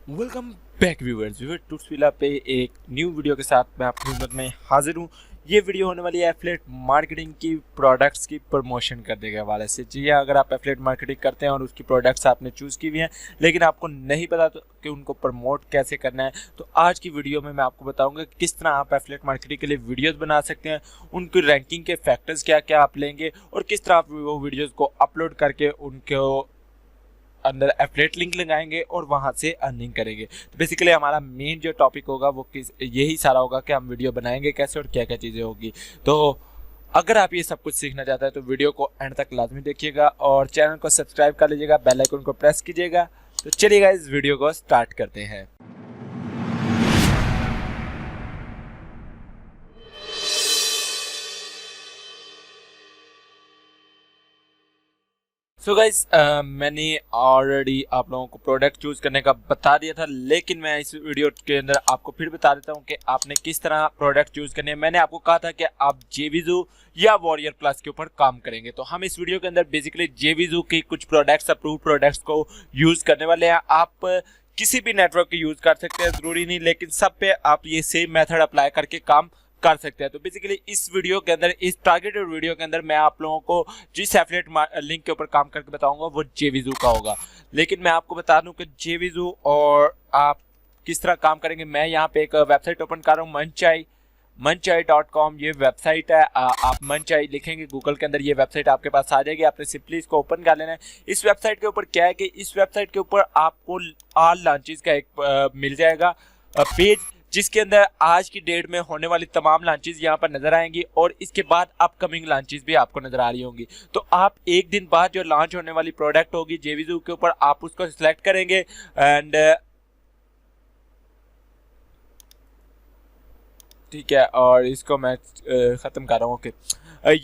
Welcome back viewers टूट्सविला पे एक new video के साथ मैं आपकी खिदमत में हाजिर हूँ। ये वीडियो होने वाली है एफिलिएट मार्केटिंग की प्रोडक्ट्स की प्रमोशन करने के हवाले से। जी हाँ, अगर आप एफिलिएट मार्केटिंग करते हैं और उसकी प्रोडक्ट्स आपने चूज़ की हुई हैं लेकिन आपको नहीं पता तो कि उनको प्रमोट कैसे करना है, तो आज की वीडियो में मैं आपको बताऊंगा कि किस तरह आप एफिलिएट मार्केटिंग के लिए वीडियोस बना सकते हैं, उनकी रैंकिंग के फैक्टर्स क्या क्या आप लेंगे और किस तरह आप वो वीडियोज़ को अपलोड करके उनको अंदर एफिलिएट लिंक लगाएंगे और वहां से अर्निंग करेंगे। तो बेसिकली हमारा मेन जो टॉपिक होगा वो यही सारा होगा कि हम वीडियो बनाएंगे कैसे और क्या क्या चीज़ें होगी। तो अगर आप ये सब कुछ सीखना चाहते हैं तो वीडियो को एंड तक लाजमी देखिएगा और चैनल को सब्सक्राइब कर लीजिएगा, बेल आइकन को प्रेस कीजिएगा। तो चलिएगा इस वीडियो को स्टार्ट करते हैं। सो गाइस, मैंने ऑलरेडी आप लोगों को प्रोडक्ट चूज करने का बता दिया था, लेकिन मैं इस वीडियो के अंदर आपको फिर बता देता हूं कि आपने किस तरह प्रोडक्ट चूज करने है। मैंने आपको कहा था कि आप जेविजू या वॉरियर प्लस के ऊपर काम करेंगे, तो हम इस वीडियो के अंदर बेसिकली जेविजू की कुछ प्रोडक्ट्स, अप्रूव प्रोडक्ट्स को यूज करने वाले हैं। आप किसी भी नेटवर्क को यूज कर सकते हैं, जरूरी नहीं, लेकिन सब पे आप ये सेम मेथड अप्लाई करके काम कर सकते हैं। तो बेसिकली इस वीडियो के अंदर, इस टारगेटेड वीडियो के अंदर मैं आप लोगों को जिस एफिलिएट लिंक के ऊपर काम करके बताऊंगा वो जेविजू का होगा। लेकिन मैं आपको बता दूं कि जेविजू और आप किस तरह काम करेंगे। मैं यहाँ पे एक वेबसाइट ओपन कर रहा हूँ, मनचाई.com ये वेबसाइट है। आप मनचाई लिखेंगे गूगल के अंदर, ये वेबसाइट आपके पास आ जाएगी। आपने सिंपली इसको ओपन कर लेना है। इस वेबसाइट के ऊपर क्या है कि इस वेबसाइट के ऊपर आपको ऑल लॉन्चेस का एक मिल जाएगा पेज, जिसके अंदर आज की डेट में होने वाली तमाम लॉन्चेस यहाँ पर नजर आएंगी और इसके बाद अपकमिंग लॉन्चेस भी आपको नजर आ रही होंगी। तो आप एक दिन बाद जो लॉन्च होने वाली प्रोडक्ट होगी जेविजू के ऊपर, आप उसको सिलेक्ट करेंगे एंड ठीक है, और इसको मैं ख़त्म कर रहा हूँ। ओके,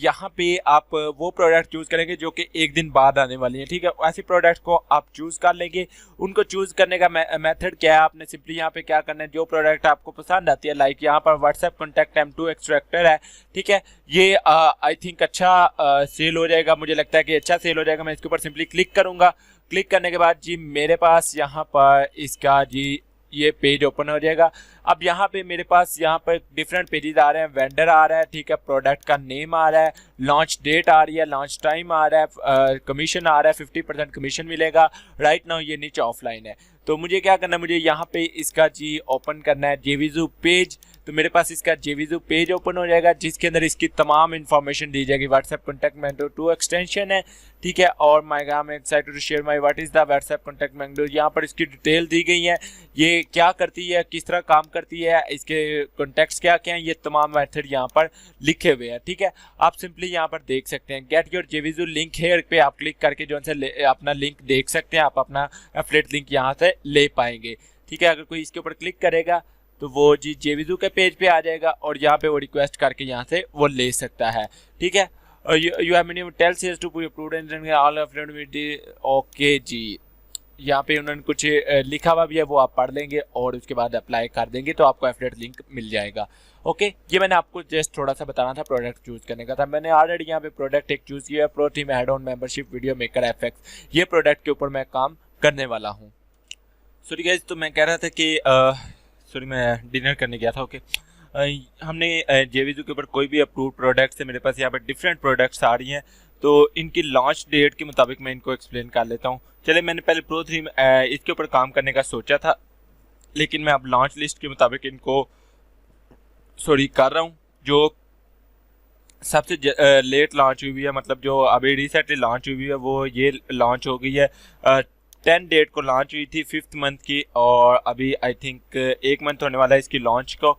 यहाँ पे आप वो प्रोडक्ट चूज़ करेंगे जो कि एक दिन बाद आने वाली है। ठीक है, ऐसी प्रोडक्ट को आप चूज़ कर लेंगे। उनको चूज़ करने का मेथड क्या है, आपने सिंपली यहाँ पे क्या करना है, जो प्रोडक्ट आपको पसंद आती है, लाइक यहाँ पर व्हाट्सएप कॉन्टैक्ट M2 एक्सट्रैक्टर है। ठीक है, ये आई थिंक अच्छा सेल हो जाएगा, मुझे लगता है कि अच्छा सेल हो जाएगा। मैं इसके ऊपर सिंपली क्लिक करूँगा। क्लिक करने के बाद जी मेरे पास यहाँ पर इसका जी ये पेज ओपन हो जाएगा। अब यहाँ पे मेरे पास यहाँ पर डिफरेंट पेजेस आ रहे हैं, वेंडर आ रहा है, ठीक है, प्रोडक्ट का नेम आ रहा है, लॉन्च डेट आ रही है, लॉन्च टाइम आ रहा है, कमीशन आ रहा है, 50% कमीशन मिलेगा। राइट नाउ ये नीचे ऑफलाइन है। तो मुझे क्या करना है, मुझे यहाँ पे इसका जी ओपन करना है जेविजू पेज। तो मेरे पास इसका जेविजू पेज ओपन हो जाएगा जिसके अंदर इसकी तमाम इन्फॉर्मेशन दी जाएगी। व्हाट्सएप कॉन्टैक्ट मैंगो 2 एक्सटेंशन है, ठीक है, और माई गाम excited to share my what is the WhatsApp contact mango. यहाँ पर इसकी डिटेल दी गई है, ये क्या करती है, किस तरह काम करती है, इसके कॉन्टैक्ट्स क्या क्या हैं, ये तमाम मेथड यहाँ पर लिखे हुए हैं। ठीक है, आप सिंपली यहाँ पर देख सकते हैं गेट योर जेविजू लिंक हेयर पे आप क्लिक करके जो है अपना लिंक देख सकते हैं, आप अपना एफिलिएट लिंक यहाँ से ले पाएंगे। ठीक है, अगर कोई इसके ऊपर क्लिक करेगा तो वो जी जेविजू के पेज पे आ जाएगा और यहाँ पे वो रिक्वेस्ट करके यहाँ से वो ले सकता है। ठीक है, you have minimum tail sales to prudent all affiliate. Okay ji, यहाँ पे उन्होंने कुछ लिखा हुआ भी है, वो आप पढ़ लेंगे और उसके बाद अप्लाई कर देंगे तो आपको एफिलिएट लिंक मिल जाएगा। ओके, ये मैंने आपको जस्ट थोड़ा सा बताना था, प्रोडक्ट चूज करने का था। मैंने ऑलरेडी यहाँ पे प्रोडक्ट एक चूज किया है, pro theme add on membership video maker FX. ये प्रोडक्ट के ऊपर मैं काम करने वाला हूँ। सॉरी गाइस, तो मैं कह रहा था कि सॉरी मैं डिनर करने गया था। ओके, हमने जेविजू के ऊपर कोई भी अप्रूव्ड प्रोडक्ट्स है, मेरे पास यहाँ पर डिफरेंट प्रोडक्ट्स आ रही हैं, तो इनकी लॉन्च डेट के मुताबिक मैं इनको एक्सप्लेन कर लेता हूँ। चले, मैंने पहले प्रो थीम इसके ऊपर काम करने का सोचा था, लेकिन मैं अब लॉन्च लिस्ट के मुताबिक इनको सॉरी कर रहा हूँ। जो सबसे लेट लॉन्च हुई है, मतलब जो अभी रिसेंटली लॉन्च हुई है, वो ये लॉन्च हो गई है 10 डेट को लॉन्च हुई थी 5th मंथ की, और अभी आई थिंक 1 मंथ होने वाला है इसकी लॉन्च को।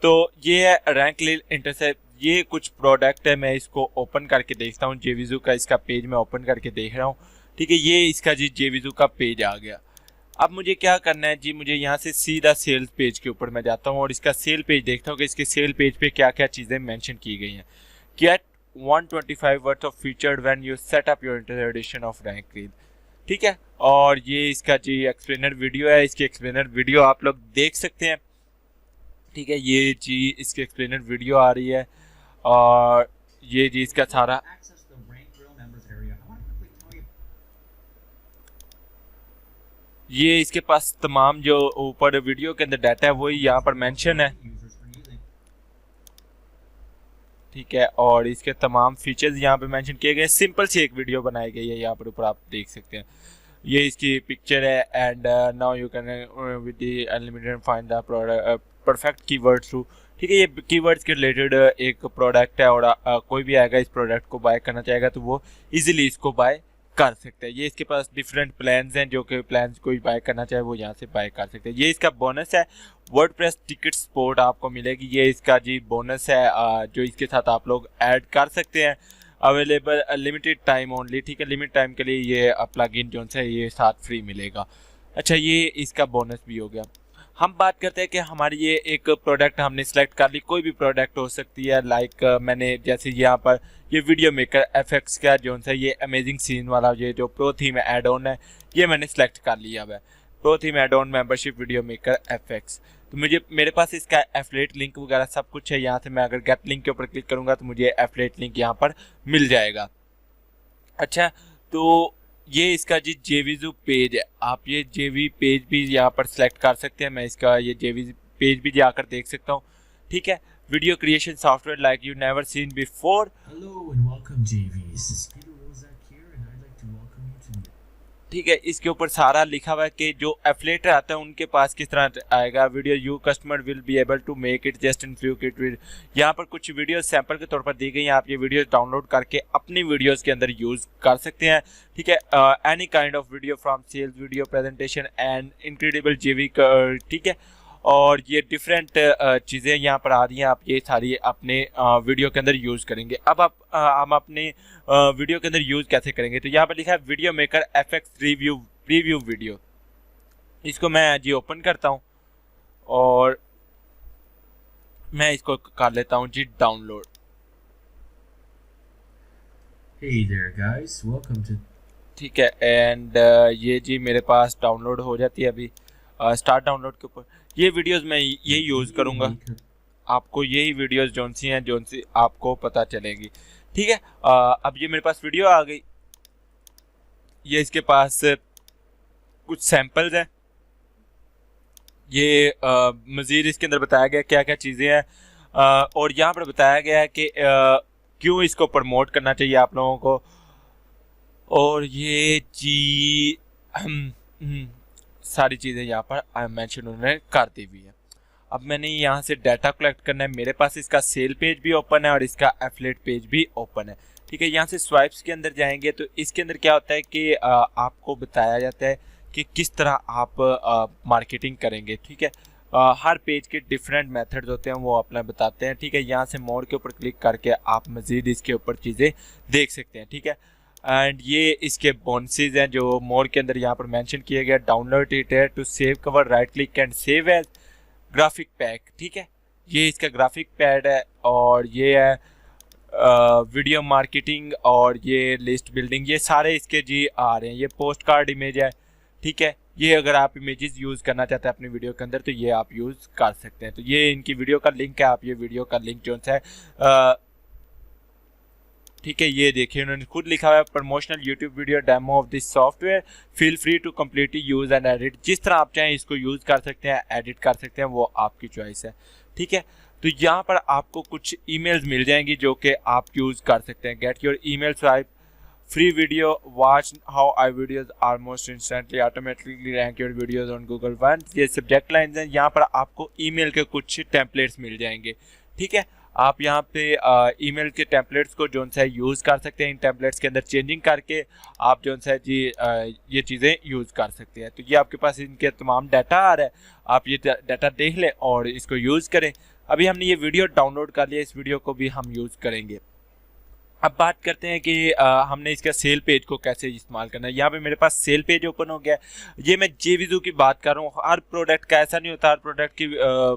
तो ये है रैंक लीड इंटरसेप्ट। ये कुछ प्रोडक्ट है, मैं इसको ओपन करके देखता हूँ। जेविजू का इसका पेज मैं ओपन करके देख रहा हूँ। ठीक है, ये इसका जी जेविजू का पेज आ गया। अब मुझे क्या करना है जी, मुझे यहाँ से सीधा सेल्स पेज के ऊपर मैं जाता हूँ और इसका सेल पेज देखता हूँ कि इसके सेल पेज पे क्या क्या चीज़ें मेंशन की गई हैं। Get 125 worth of featured when you set up your inter edition of rank lead. ठीक है, और ये इसका जी एक्सप्लेनर वीडियो है, इसकी एक्सप्लेनर वीडियो आप लोग देख सकते हैं। ठीक है, ये जी इसकी एक्सप्लेनर वीडियो आ रही है और ये जी इसका सारा ये इसके पास तमाम जो ऊपर वीडियो के अंदर डाटा है वही यहाँ पर मेंशन है, ठीक है। और इसके तमाम फीचर्स यहाँ पे मेंशन किए गए। सिंपल सी एक वीडियो बनाई गई है, यहाँ पर ऊपर आप देख सकते हैं। ये इसकी पिक्चर है। And now you can with the unlimited find the perfect keyword through, ठीक है। ये कीवर्ड्स के रिलेटेड एक प्रोडक्ट है और कोई भी आएगा इस प्रोडक्ट को बाय करना चाहेगा तो वो इजीली इसको बाय कर सकते हैं। ये इसके पास डिफरेंट प्लान्स हैं, जो कि प्लान्स कोई बाय करना चाहे वो यहाँ से बाय कर सकते हैं। ये इसका बोनस है, वर्डप्रेस टिकट सपोर्ट आपको मिलेगी। ये इसका जी बोनस है जो इसके साथ आप लोग ऐड कर सकते हैं। अवेलेबल लिमिटेड टाइम ओनली, ठीक है। लिमिट टाइम के लिए ये प्लगइन जो है ये साथ फ्री मिलेगा। अच्छा, ये इसका बोनस भी हो गया। हम बात करते हैं कि हमारी ये एक प्रोडक्ट हमने सेलेक्ट कर ली, कोई भी प्रोडक्ट हो सकती है। लाइक मैंने जैसे यहाँ पर ये वीडियो मेकर एफएक्स का जो है ये अमेजिंग सीन वाला ये जो प्रो थीम एड ऑन है ये मैंने सेलेक्ट कर लिया है। Pro theme add on membership video maker FX, तो मेरे पास इसका एफिलिएट लिंक वगैरह सब कुछ है। यहाँ से मैं अगर गेट लिंक के ऊपर क्लिक करूँगा तो मुझे एफिलिएट लिंक यहाँ पर मिल जाएगा। अच्छा, तो ये इसका जी जेवीजू पेज है। आप ये जेवी पेज भी यहाँ पर सिलेक्ट कर सकते हैं। मैं इसका ये जेवी पेज भी जाकर देख सकता हूँ, ठीक है। Video creation software like you never seen before. Hello and welcome Javis, this is Peter Rozak here and I like to welcome you to, ठीक है। इसके ऊपर सारा लिखा हुआ है कि जो एफिलिएटर आता है उनके पास किस तरह आएगा। Video you customer will be able to make it just in few kit with. यहाँ पर कुछ वीडियो सैंपल के तौर पर दी गई हैं। आप ये वीडियो डाउनलोड करके अपनी वीडियोस के अंदर यूज़ कर सकते हैं, ठीक है। Any kind of video from sales video presentation and incredible JV, ठीक है। और ये डिफरेंट चीज़ें यहाँ पर आ रही हैं, आप ये सारी अपने वीडियो के अंदर यूज़ करेंगे। अब आप हम अपने वीडियो के अंदर यूज़ कैसे करेंगे, तो यहाँ पर लिखा है video maker FX preview video. इसको मैं जी ओपन करता हूँ और मैं इसको कर लेता हूँ जी download. Hey there guys, welcome to, ठीक है। एंड ये जी मेरे पास डाउनलोड हो जाती है अभी। स्टार्ट डाउनलोड के ऊपर ये वीडियोस मैं ये यूज़ करूँगा। आपको यही वीडियोस जोन सी आपको पता चलेगी, ठीक है। अब ये मेरे पास वीडियो आ गई। ये इसके पास कुछ सैंपल्स हैं। ये मज़ीद इसके अंदर बताया गया क्या क्या चीज़ें हैं और यहाँ पर बताया गया है कि क्यों इसको प्रमोट करना चाहिए आप लोगों को। और ये जी सारी चीज़ें यहाँ पर मेंशन उन्होंने कर दी हुई है। अब मैंने यहाँ से डाटा कलेक्ट करना है। मेरे पास इसका सेल पेज भी ओपन है और इसका एफिलिएट पेज भी ओपन है, ठीक है। यहाँ से स्वाइप्स के अंदर जाएंगे तो इसके अंदर क्या होता है कि आपको बताया जाता है कि किस तरह आप मार्केटिंग करेंगे, ठीक है। हर पेज के डिफरेंट मेथड्स होते हैं, वो अपना बताते हैं, ठीक है। यहाँ से मोर के ऊपर क्लिक करके आप मज़ीद इसके ऊपर चीज़ें देख सकते हैं, ठीक है। एंड ये इसके बोनसेस हैं जो मोर के अंदर यहाँ पर मेंशन किए गए। डाउनलोड इट है to save cover, right click and save as graphic pack, ठीक है। ये इसका ग्राफिक पैड है और ये है वीडियो मार्केटिंग और ये लिस्ट बिल्डिंग, ये सारे इसके जी आ रहे हैं। ये पोस्ट कार्ड इमेज है, ठीक है। ये अगर आप इमेजेस यूज़ करना चाहते हैं अपनी वीडियो के अंदर तो ये आप यूज़ कर सकते हैं। तो ये इनकी वीडियो का लिंक है, आप ये वीडियो का लिंक जो है ठीक है, ये देखिए उन्होंने खुद लिखा हुआ है promotional YouTube video demo of this software, feel free to completely use and edit. जिस तरह आप चाहें इसको यूज़ कर सकते हैं, एडिट कर सकते हैं, वो आपकी चॉइस है, ठीक है। तो यहाँ पर आपको कुछ ईमेल्स मिल जाएंगी जो कि आप यूज़ कर सकते हैं। Get your email swipe, free video, watch how I videos almost instantly automatically rank your videos on Google one. ये सब्जेक्ट लाइन्स हैं। यहाँ पर आपको ईमेल के कुछ टेम्पलेट्स मिल जाएंगे, ठीक है। आप यहाँ पे ईमेल के टेम्पलेट्स को जो है यूज़ कर सकते हैं। इन टेम्पलेट्स के अंदर चेंजिंग करके आप जो है जी ये चीज़ें यूज़ कर सकते हैं। तो ये आपके पास इनके तमाम डाटा आ रहा है, आप ये डाटा देख लें और इसको यूज़ करें। अभी हमने ये वीडियो डाउनलोड कर लिया, इस वीडियो को भी हम यूज़ करेंगे। अब बात करते हैं कि हमने इसका सेल पेज को कैसे इस्तेमाल करना है। यहाँ पे मेरे पास सेल पेज ओपन हो गया। ये मैं जेवीजू की बात कर रहा हूँ। हर प्रोडक्ट का ऐसा नहीं होता, हर प्रोडक्ट की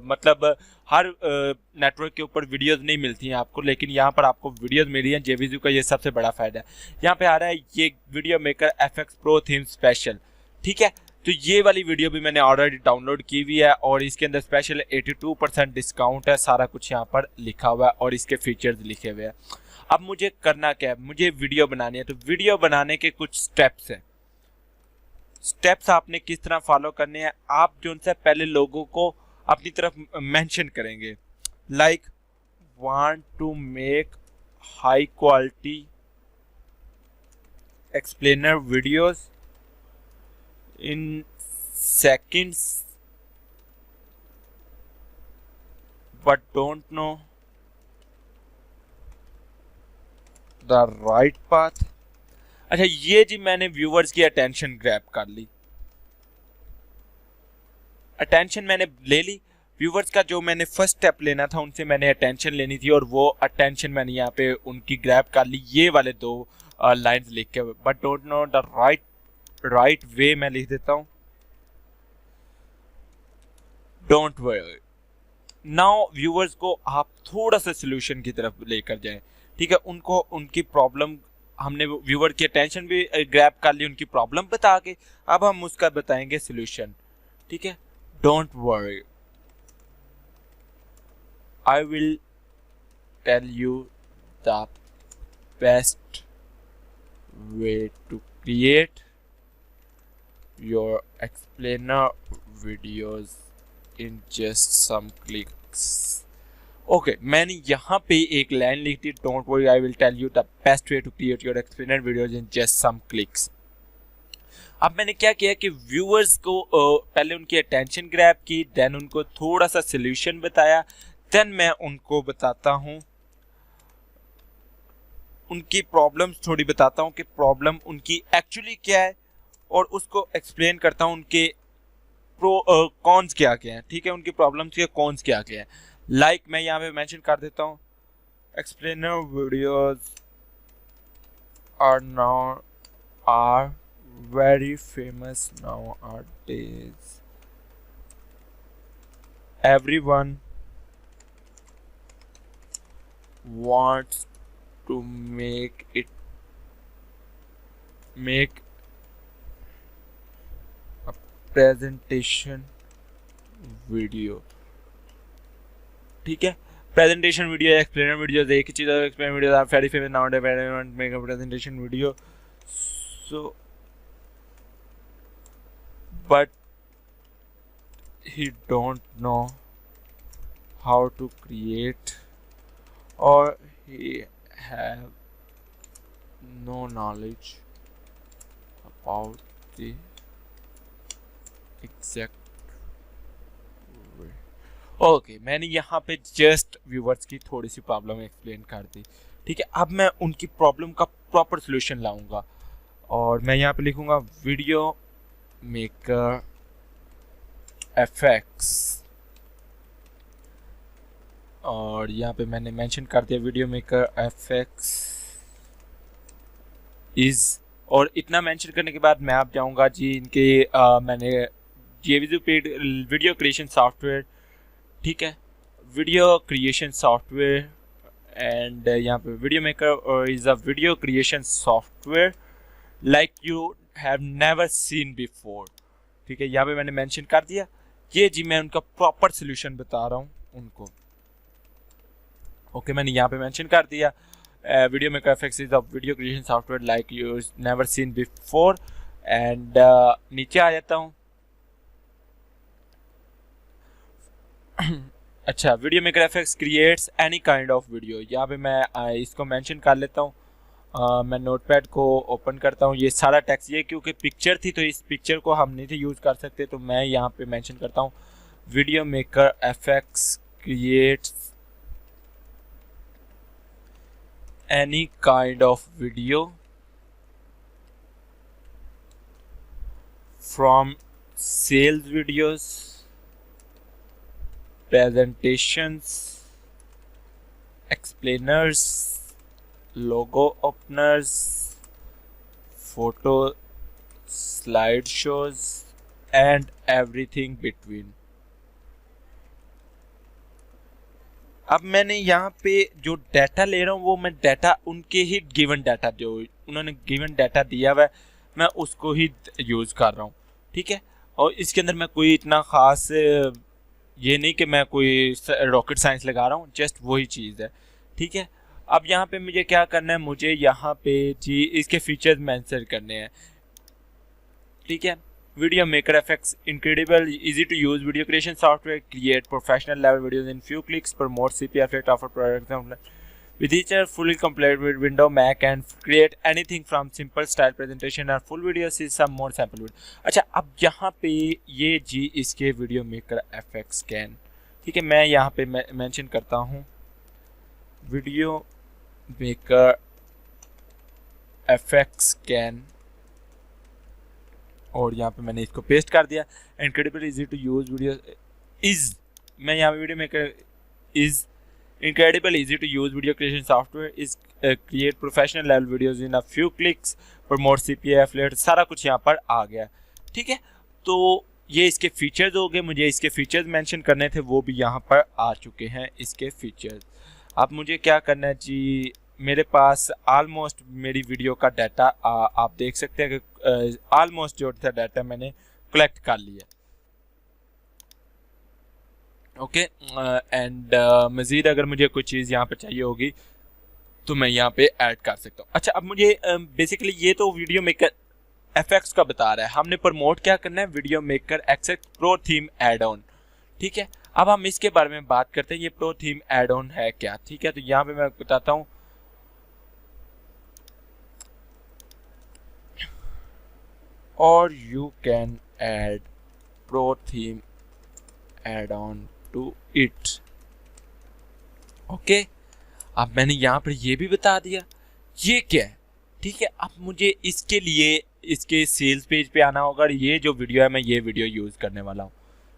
मतलब हर नेटवर्क के ऊपर वीडियोस नहीं मिलती हैं आपको, लेकिन यहाँ पर आपको वीडियोस मिली हैं। जेवीजू का ये सबसे बड़ा फ़ायदा है। यहाँ पे आ रहा है ये video maker FX pro theme special, ठीक है। तो ये वाली वीडियो भी मैंने ऑलरेडी डाउनलोड की हुई है और इसके अंदर स्पेशल 82% डिस्काउंट है। सारा कुछ यहाँ पर लिखा हुआ है और इसके फीचर्स लिखे हुए हैं। अब मुझे करना क्या है, मुझे वीडियो बनानी है। तो वीडियो बनाने के कुछ स्टेप्स हैं। स्टेप्स आपने किस तरह फॉलो करने हैं, आप जो उनसे पहले लोगों को अपनी तरफ मेंशन करेंगे, like want to make high quality explainer videos in seconds but don't know the right path। अच्छा, ये जी मैंने व्यूअर्स की अटेंशन ग्रैब कर ली, अटेंशन मैंने ले ली। व्यूअर्स का जो मैंने फर्स्ट स्टेप लेना था, उनसे मैंने अटेंशन लेनी थी और वो अटेंशन मैंने यहाँ पे उनकी ग्रैब कर ली, ये वाले दो लाइंस लिख के। But don't know the right way मैं लिख देता हूं, डोंट वरी। नाउ व्यूअर्स को आप थोड़ा सा सोल्यूशन की तरफ लेकर जाएं, ठीक है। उनको उनकी प्रॉब्लम, हमने व्यूअर की अटेंशन भी ग्रैब कर ली उनकी प्रॉब्लम बता के, अब हम उसका बताएंगे सोल्यूशन, ठीक है। Don't worry, I will tell you the best way to create your explainer videos in just some clicks। Okay, मैंने यहाँ पे एक लाइन लिख दी, don't worry I will tell you the best way to create your explainer videos in just some clicks. अब मैंने क्या किया कि व्यूअर्स को पहले उनकी अटेंशन ग्रैब की, देन उनको थोड़ा सा सोल्यूशन बताया, देन मैं उनको बताता हूँ उनकी प्रॉब्लम्स थोड़ी बताता हूँ कि प्रॉब्लम उनकी एक्चुअली क्या है, और उसको एक्सप्लेन करता हूँ उनके प्रो कॉन्स क्या क्या हैं, ठीक है, उनकी प्रॉब्लम्स के कॉन्स क्या क्या हैं। लाइक मैं यहाँ पे मेंशन कर देता हूँ, explainer videos are very famous nowadays, everyone wants to make presentation video, ठीक है। प्रेजेंटेशन वीडियो, एक्सप्लेनर वीडियो, एक ही चीज है, explainer video are very famous nowadays, everyone make a presentation video, so but he don't know how to create और he have no knowledge about the exact way. Okay, मैंने यहाँ पे just viewers की थोड़ी सी प्रॉब्लम एक्सप्लेन कर दी, ठीक है। अब मैं उनकी प्रॉब्लम का प्रॉपर सोल्यूशन लाऊंगा और मैं यहाँ पे लिखूंगा वीडियो मेकर एफएक्स, और यहाँ पे मैंने मेंशन कर दिया वीडियो मेकर एफएक्स इज, और इतना मेंशन करने के बाद मैं आप जाऊंगा जी इनके मैंने ये वीडियो क्रिएशन सॉफ्टवेयर, ठीक है, वीडियो क्रिएशन सॉफ्टवेयर, एंड यहाँ पे video maker is a video creation software like you have never seen before, ठीक है। यहाँ पे मैंने मेंशन कर दिया, ये जी मैं उनका प्रॉपर सोल्यूशन बता रहा हूँ उनको। ओके, मैंने यहाँ पे मेंशन कर दिया video maker FX is a video creation software like you never seen before, and नीचे आ जाता हूँ। अच्छा, video maker FX creates any kind of video, यहाँ पे मैं इसको मेंशन कर लेता हूँ। मैं नोटपैड को ओपन करता हूँ, ये सारा टेक्स्ट, ये क्योंकि पिक्चर थी तो इस पिक्चर को हम नहीं थे यूज़ कर सकते, तो मैं यहाँ पे मेंशन करता हूँ video maker FX creates any kind of video from sales videos, presentations, explainers, logo openers, photo slideshows and everything between। अब मैंने यहाँ पे जो डाटा ले रहा हूँ वो मैं डाटा उनके ही गिवन डाटा, जो उन्होंने गिवन डाटा दिया हुआ है मैं उसको ही यूज़ कर रहा हूँ, ठीक है। और इसके अंदर मैं कोई इतना ख़ास ये नहीं कि मैं कोई रॉकेट साइंस लगा रहा हूँ, जस्ट वही चीज़ है, ठीक है। अब यहाँ पे मुझे क्या करना है, मुझे यहाँ पे जी इसके फीचर्स मेंशन करने हैं, ठीक है। Video Maker FX, incredible, easy to use video creation software. Create professional level videos in few clicks. Promote CP effect, offer products online. With each are fully complete with Windows, Mac, and create anything from simple style presentation or full videos. See some more sample video. अच्छा, अब यहाँ पे ये जी इसके video maker FX scan, ठीक है, मैं यहाँ पे मेंशन करता हूँ वीडियो मेकर FX स्कैन, और यहाँ पे मैंने इसको पेस्ट कर दिया. Incredible easy to use video is, मैं यहाँ पे video maker is incredible easy to use video creation software is create professional level videos in a few clicks. promote CPA affiliate, सारा कुछ यहाँ पर आ गया, ठीक है. तो ये इसके फीचर्स हो गए. मुझे इसके फीचर्स मेंशन करने थे, वो भी यहाँ पर आ चुके हैं इसके फीचर्स. अब मुझे क्या करना है जी, मेरे पास ऑलमोस्ट मेरी वीडियो का डाटा आप देख सकते हैं कि ऑलमोस्ट जो था डाटा मैंने कलेक्ट कर लिया. ओके, एंड मज़ीद अगर मुझे कोई चीज़ यहाँ पर चाहिए होगी तो मैं यहाँ पे ऐड कर सकता हूँ. अच्छा, अब मुझे बेसिकली ये तो वीडियो मेकर FX का बता रहा है. हमने प्रमोट क्या करना है, video maker FX pro theme add on, ठीक है. अब हम इसके बारे में बात करते हैं, ये प्रो थीम एड ऑन है क्या, ठीक है. तो यहाँ पे मैं बताता हूँ, और you can add pro theme add on to it. Okay, अब मैंने यहाँ पर ये भी बता दिया ये क्या है, ठीक है. अब मुझे इसके लिए इसके सेल्स पेज पे आना होगा. ये जो वीडियो है मैं ये वीडियो यूज़ करने वाला हूँ,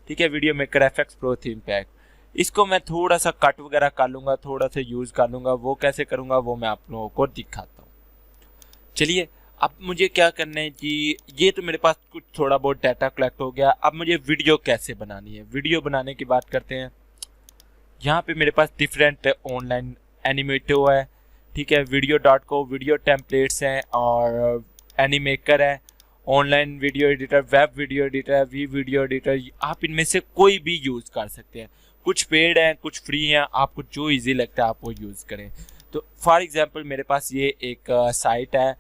ठीक है. Video maker FX pro theme pack, इसको मैं थोड़ा सा कट वगैरह कर लूँगा, थोड़ा सा यूज़ कर लूँगा. वो कैसे करूँगा वो मैं आप लोगों को दिखाता हूँ. चलिए, अब मुझे क्या करना है जी, ये तो मेरे पास कुछ थोड़ा बहुत डाटा कलेक्ट हो गया. अब मुझे वीडियो कैसे बनानी है, वीडियो बनाने की बात करते हैं. यहाँ पे मेरे पास डिफरेंट ऑनलाइन एनिमेटो है, ठीक है. वीडियो.co वीडियो टेम्पलेट्स हैं, और एनिमेकर है, online video editor, web video editor, WeVideo editor. आप इनमें से कोई भी यूज़ कर सकते हैं. कुछ पेड हैं, कुछ फ्री हैं, आपको जो इजी लगता है आप वो यूज़ करें. तो फॉर एग्जांपल मेरे पास ये एक साइट है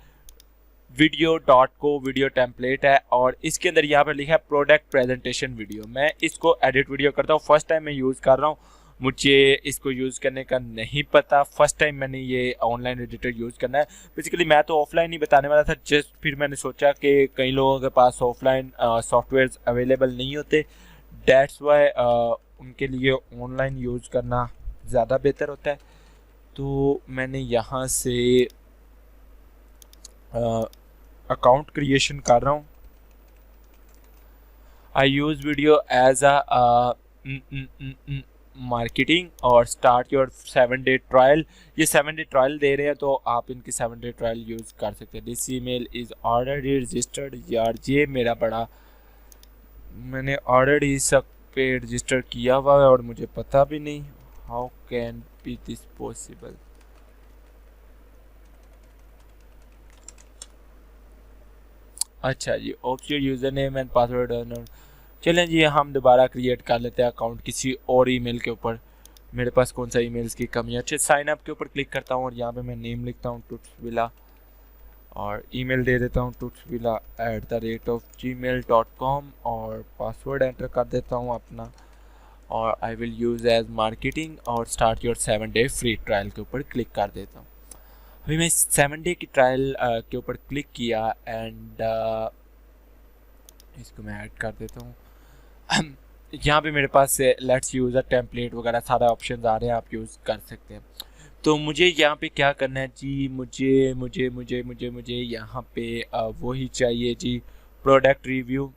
वीडियो.co वीडियो टेम्पलेट है, और इसके अंदर यहाँ पर लिखा है प्रोडक्ट प्रेजेंटेशन वीडियो. मैं इसको एडिट वीडियो करता हूँ, फर्स्ट टाइम मैं यूज़ कर रहा हूँ, मुझे इसको यूज़ करने का नहीं पता. फर्स्ट टाइम मैंने ये ऑनलाइन एडिटर यूज़ करना है. बेसिकली मैं तो ऑफलाइन ही बताने वाला था, जस्ट फिर मैंने सोचा कि कई लोगों के पास ऑफलाइन सॉफ्टवेयर अवेलेबल नहीं होते, दैट्स वाई उनके लिए ऑनलाइन यूज़ करना ज़्यादा बेहतर होता है. तो मैंने यहाँ से अकाउंट क्रिएशन कर रहा हूँ. I use video as a marketing और स्टार्ट योर 7 डे ट्रायल. ये 7 डे ट्रायल दे रहे हैं, तो आप इनकी 7 डे ट्रायल यूज़ कर सकते हैं. This email is already registered. यार ये मेरा बड़ा, मैंने ऑलरेडी सब पे रजिस्टर किया हुआ है और मुझे पता भी नहीं. How can be this possible. अच्छा जी, okay, user name and password. चलें जी, हम दोबारा क्रिएट कर लेते हैं अकाउंट किसी और ईमेल के ऊपर. मेरे पास कौन सा ईमेल्स की कमी है. अच्छा, साइन अप के ऊपर क्लिक करता हूँ और यहाँ पे मैं नेम लिखता हूँ tutsvilla, और ईमेल दे देता हूँ tutsvilla@gmail.com, और पासवर्ड एंटर कर देता हूँ अपना, और I will use as marketing, और start your 7 day free trial के ऊपर क्लिक कर देता हूँ. अभी मैं 7 डे की ट्रायल के ऊपर क्लिक किया, एंड इसको मैं ऐड कर देता हूँ. यहाँ पे मेरे पास लेट्स यूज़ अ टेम्पलेट वगैरह सारा ऑप्शन आ रहे हैं, आप यूज़ कर सकते हैं. तो मुझे यहाँ पे क्या करना है जी, मुझे मुझे मुझे मुझे मुझे यहाँ पे वही चाहिए जी, प्रोडक्ट रिव्यू.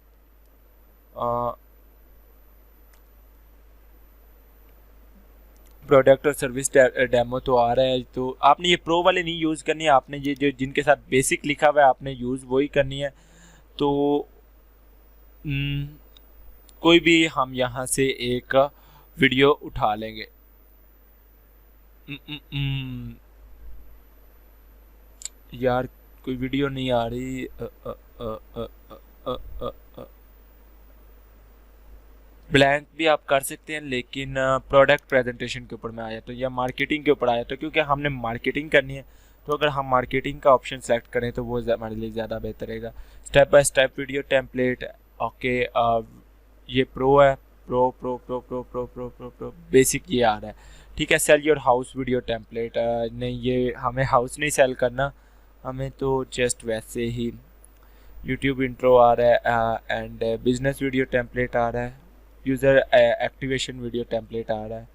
प्रोडक्ट और सर्विस डेमो तो आ रहा है. तो आपने ये प्रो वाले नहीं यूज़ करनी है, आपने ये जो जिनके साथ बेसिक लिखा हुआ है आपने यूज़ वही करनी है. तो कोई भी हम यहाँ से एक वीडियो उठा लेंगे. यार कोई वीडियो नहीं आ रही. ब्लैंक भी आप कर सकते हैं, लेकिन प्रोडक्ट प्रेजेंटेशन के ऊपर मैं आया तो, या मार्केटिंग के ऊपर आया तो, क्योंकि हमने मार्केटिंग करनी है. तो अगर हम मार्केटिंग का ऑप्शन सेलेक्ट करें तो वो हमारे लिए ज़्यादा बेहतर रहेगा. Step by step video template okay ये प्रो है, pro pro pro pro pro pro pro pro basic ये आ रहा है। ठीक है, sell your house video template, नहीं ये हमें हाउस नहीं सेल करना, हमें तो जस्ट वैसे ही यूट्यूब इंट्रो आ रहा है एंड बिजनेस वीडियो टेम्पलेट आ रहा है, यूज़र एक्टिवेशन वीडियो टेम्पलेट आ रहा है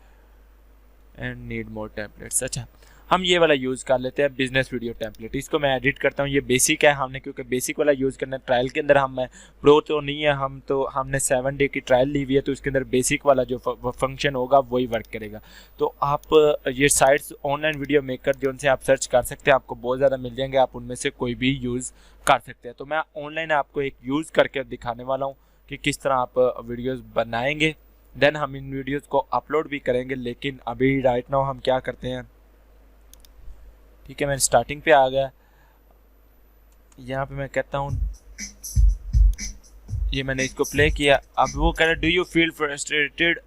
एंड नीड मोर टेम्पलेट्स। अच्छा, हम ये वाला यूज़ कर लेते हैं बिजनेस वीडियो टेम्पलेट, इसको मैं एडिट करता हूँ। ये बेसिक है, हमने क्योंकि बेसिक वाला यूज़ करना है, ट्रायल के अंदर हम प्रो तो नहीं है, हमने 7 डे की ट्रायल ली हुई है, तो इसके अंदर बेसिक वाला जो फंक्शन होगा वही वर्क करेगा। तो आप ये साइट्स ऑनलाइन वीडियो मेकर जो उनसे आप सर्च कर सकते हैं, आपको बहुत ज़्यादा मिल जाएंगे, आप उनमें से कोई भी यूज़ कर सकते हैं। तो मैं ऑनलाइन आपको एक यूज़ करके दिखाने वाला हूँ कि किस तरह आप वीडियोज़ बनाएंगे, देन हम इन वीडियोज़ को अपलोड भी करेंगे। लेकिन अभी राइट नाउ हम क्या करते हैं, ठीक है, मैं स्टार्टिंग पे आ गया, यहाँ पे मैं कहता हूँ, ये मैंने इसको प्ले किया, अब वो कह रहा है do you feel frustrated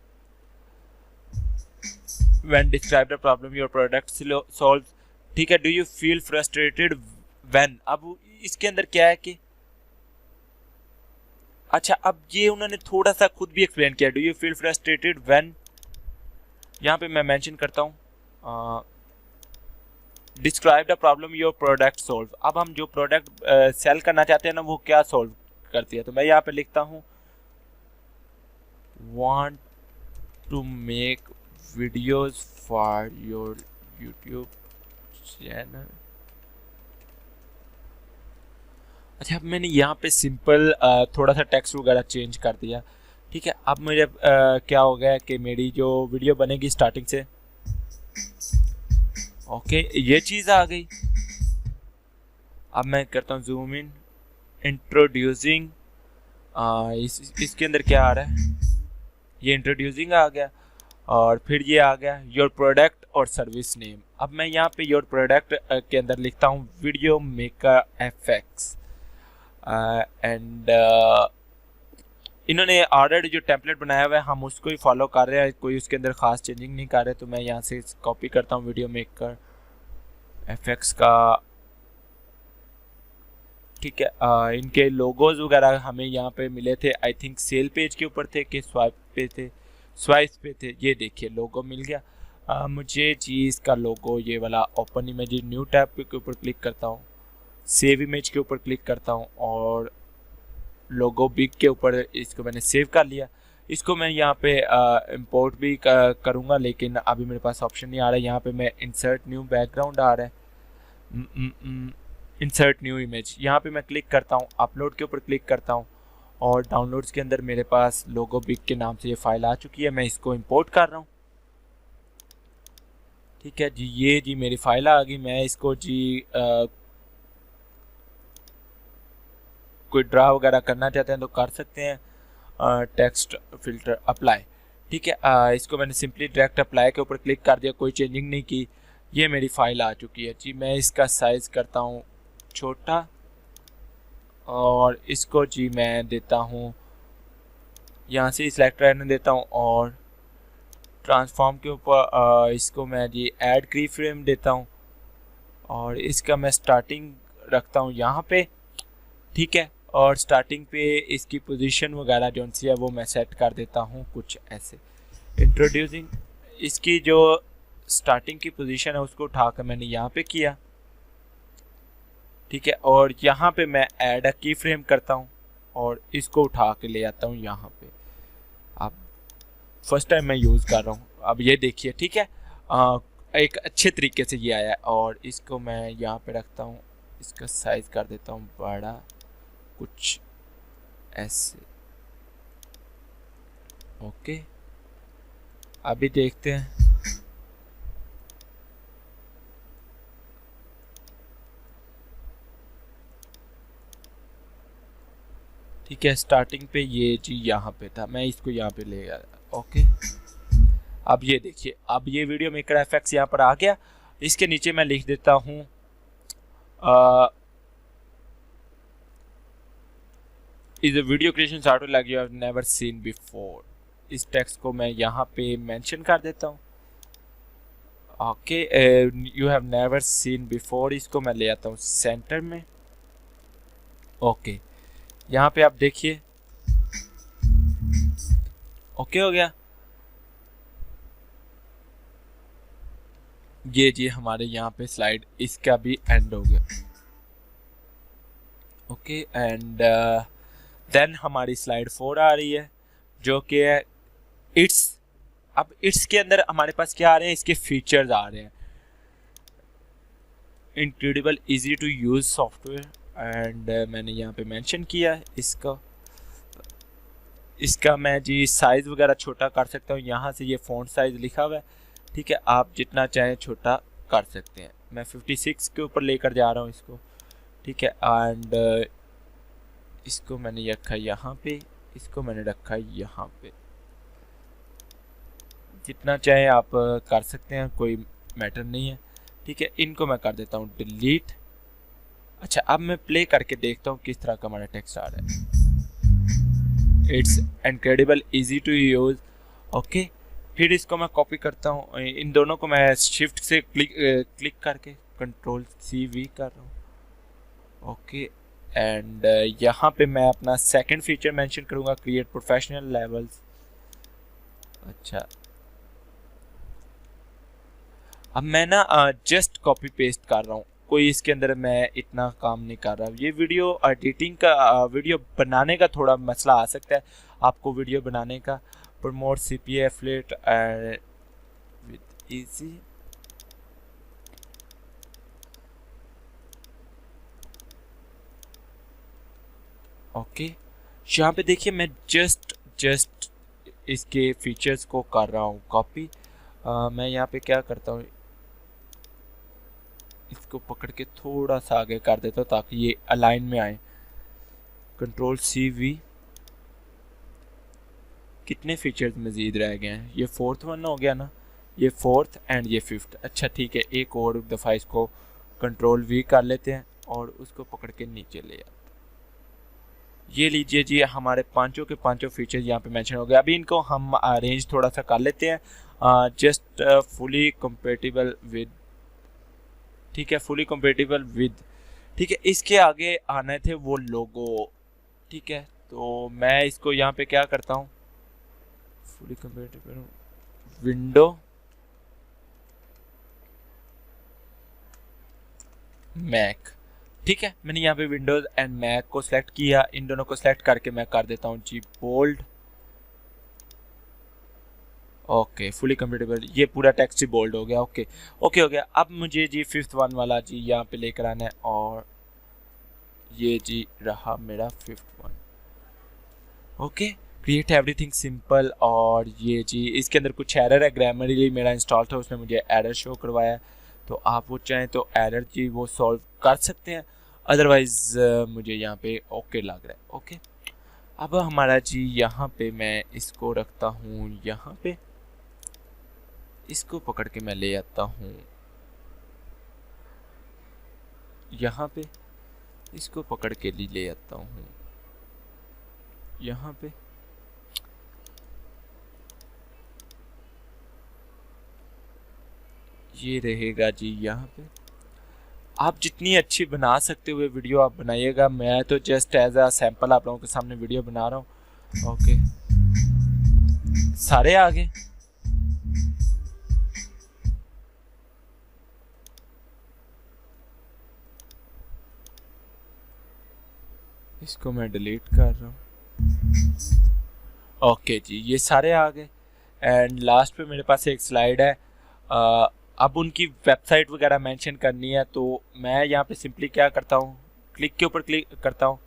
when describe the problem your product solve. ठीक है, do you feel frustrated when, अब इसके अंदर क्या है कि अच्छा, अब ये उन्होंने थोड़ा सा खुद भी एक्सप्लेन किया, do you feel frustrated when, यहाँ पे मैं मेंशन करता हूँ describe the problem your product solve. अब हम जो प्रोडक्ट सेल करना चाहते हैं ना, वो क्या सॉल्व करती है, तो मैं यहाँ पे लिखता हूँ want to make videos for your YouTube channel. अच्छा, अब मैंने यहाँ पे सिंपल थोड़ा सा टेक्स्ट वगैरह चेंज कर दिया। ठीक है, अब मुझे क्या हो गया कि मेरी जो वीडियो बनेगी स्टार्टिंग से, ओके ये चीज़ आ गई। अब मैं करता हूँ जूम इन, इंट्रोड्यूसिंग, इसके अंदर क्या आ रहा है, ये इंट्रोड्यूसिंग आ गया, और फिर ये आ गया योर प्रोडक्ट और सर्विस नेम। अब मैं यहाँ पे योर प्रोडक्ट के अंदर लिखता हूँ वीडियो मेकर एफएक्स एंड इन्होंने ऑलरेडी जो टेम्पलेट बनाया हुआ है हम उसको ही फॉलो कर रहे हैं, कोई उसके अंदर ख़ास चेंजिंग नहीं कर रहे। तो मैं यहाँ से कॉपी करता हूँ वीडियो मेकर एफएक्स का। ठीक है, इनके लोगोज वगैरह हमें यहाँ पे मिले थे, आई थिंक सेल पेज के ऊपर थे कि स्वाइप पे थे, ये देखिए लोगो मिल गया मुझे जी। इसका लोगो ये वाला ओपन इमेज, न्यू टैब के ऊपर क्लिक करता हूँ, सेव इमेज के ऊपर क्लिक करता हूँ और लोगो बिग के ऊपर इसको मैंने सेव कर लिया। इसको मैं यहाँ पे इंपोर्ट भी करूँगा, लेकिन अभी मेरे पास ऑप्शन नहीं आ रहा है। यहाँ पे मैं इंसर्ट न्यू बैकग्राउंड आ रहा है, इंसर्ट न्यू इमेज, यहाँ पे मैं क्लिक करता हूँ, अपलोड के ऊपर क्लिक करता हूँ और डाउनलोड्स के अंदर मेरे पास लोगो बिग के नाम से ये फाइल आ चुकी है, मैं इसको इंपोर्ट कर रहा हूँ। ठीक है जी, ये जी मेरी फाइल आ गई। मैं इसको जी कोई ड्रा वगैरह करना चाहते हैं तो कर सकते हैं, टेक्स्ट फिल्टर अप्लाई। ठीक है, इसको मैंने सिंपली डायरेक्ट अप्लाई के ऊपर क्लिक कर दिया, कोई चेंजिंग नहीं की, ये मेरी फाइल आ चुकी है जी। मैं इसका साइज़ करता हूँ छोटा और इसको जी मैं देता हूँ, यहाँ से सिलेक्ट रहने देता हूँ और ट्रांसफॉर्म के ऊपर इसको मैं जी ऐड की फ्रेम देता हूँ और इसका मैं स्टार्टिंग रखता हूँ यहाँ पे। ठीक है, और स्टार्टिंग पे इसकी पोजीशन वगैरह जो सी है वो मैं सेट कर देता हूँ कुछ ऐसे। इंट्रोड्यूसिंग, इसकी जो स्टार्टिंग की पोजीशन है उसको उठाकर मैंने यहाँ पे किया। ठीक है, और यहाँ पे मैं ऐड अ की फ्रेम करता हूँ और इसको उठा के ले आता हूँ यहाँ पे। अब फर्स्ट टाइम मैं यूज़ कर रहा हूँ, अब ये देखिए। ठीक है, एक अच्छे तरीके से ये आया और इसको मैं यहाँ पे रखता हूँ, इसका साइज़ कर देता हूँ बड़ा कुछ ऐसे। ओके, अभी देखते हैं। ठीक है, स्टार्टिंग पे ये जी यहाँ पे था, मैं इसको यहाँ पे ले गया। ओके, अब ये देखिए, अब ये वीडियो मेकर एफएक्स यहाँ पर आ गया। इसके नीचे मैं लिख देता हूँ is a video creation software like you have never seen before. इस टेक्स्ट को मैं यहाँ पे मेंशन कर देता हूँ। Okay, you have never seen before, इसको मैं ले आता हूँ सेंटर में। ओके, यहाँ पे आप देखिए ओके हो गया। ये जी हमारे यहाँ पे स्लाइड इसका भी एंड हो गया। ओके एंड देन हमारी स्लाइड 4 आ रही है जो कि है इट्स। अब इट्स के अंदर हमारे पास क्या आ रहे हैं, इसके फीचर्स आ रहे हैं। Incredible easy to use software and मैंने यहाँ पे मेंशन किया है इसका मैं जी साइज़ वगैरह छोटा कर सकता हूँ। यहाँ से ये फ़ॉन्ट साइज़ लिखा हुआ है, ठीक है, आप जितना चाहें छोटा कर सकते हैं। मैं 56 के ऊपर लेकर जा रहा हूँ इसको, ठीक है। एंड इसको मैंने रखा यहाँ पे, इसको मैंने रखा यहाँ पे। जितना चाहे आप कर सकते हैं, कोई मैटर नहीं है, ठीक है। इनको मैं कर देता हूँ डिलीट। अच्छा, अब मैं प्ले करके देखता हूँ किस तरह का हमारा टेक्स्ट आ रहा है। It's incredible easy to use. Okay, फिर इसको मैं कॉपी करता हूँ, इन दोनों को मैं शिफ्ट से क्लिक करके Ctrl+C+V कर रहा हूँ। ओके एंड यहाँ पे मैं अपना सेकंड फीचर मेंशन करूँगा, क्रिएट प्रोफेशनल लेवल्स। अच्छा, अब मैं ना जस्ट कॉपी पेस्ट कर रहा हूँ, कोई इसके अंदर मैं इतना काम नहीं कर रहा। ये वीडियो एडिटिंग का वीडियो बनाने का थोड़ा मसला आ सकता है आपको, वीडियो बनाने का। Promote CPA affiliate with easy. Okay, यहाँ पे देखिए मैं जस्ट इसके फीचर्स को कर रहा हूँ कॉपी। मैं यहाँ पे क्या करता हूँ, इसको पकड़ के थोड़ा सा आगे कर देता हूँ ताकि ये अलाइन में आए। Ctrl+C+V। कितने फीचर्स मज़ीद रह गए हैं, ये 4th वन हो गया ना, ये 4th एंड ये 5th। अच्छा ठीक है, एक और दफ़ा इसको Ctrl+V कर लेते हैं और उसको पकड़ के नीचे ले आते। ये लीजिए जी, हमारे पांचों के पांचों फीचर्स यहाँ पे मेंशन हो गए। अभी इनको हम अरेंज थोड़ा सा कर लेते हैं। जस्ट फुली कंपेटिबल विद, ठीक है, फुली कंपेटिबल विद, ठीक है। इसके आगे आने थे वो लोगो, ठीक है। तो मैं इसको यहाँ पे क्या करता हूँ, फुली कंपेटिबल विंडो मैक, ठीक है। मैंने यहाँ पे विंडोज एंड मैक को सिलेक्ट किया, इन दोनों को सिलेक्ट करके मैं कर देता हूँ जी बोल्ड। ओके, फुली कंपेटिबल, ये पूरा टेक्स्ट ही बोल्ड हो गया। ओके ओके हो गया। अब मुझे जी 5th वन वाला जी यहाँ पे लेकर आना है और ये जी रहा मेरा 5th one. Okay, create everything simple. और ये जी इसके अंदर कुछ एरर है, ग्रामरली मेरा इंस्टॉल था, उसने मुझे एरर शो करवाया। तो आप वो चाहें तो एरर जी वो सॉल्व कर सकते हैं, अदरवाइज मुझे यहाँ पे ओके लग रहा है। ओके, अब हमारा जी यहाँ पे मैं इसको रखता हूँ, यहाँ पे इसको पकड़ के मैं ले आता हूँ यहाँ पे, इसको पकड़ के ले आता हूँ यहाँ पे। ये रहेगा जी यहाँ पे। आप जितनी अच्छी बना सकते हुए वीडियो आप बनाइएगा, मैं तो जस्ट एज अ सैंपल आप लोगों के सामने वीडियो बना रहा हूँ। ओके, सारे आ गए। इसको मैं डिलीट कर रहा हूँ। ओके जी, ये सारे आ गए। एंड लास्ट पे मेरे पास एक स्लाइड है। अब उनकी वेबसाइट वगैरह मेंशन करनी है, तो मैं यहाँ पे सिंपली क्या करता हूँ, क्लिक के ऊपर क्लिक करता हूँ।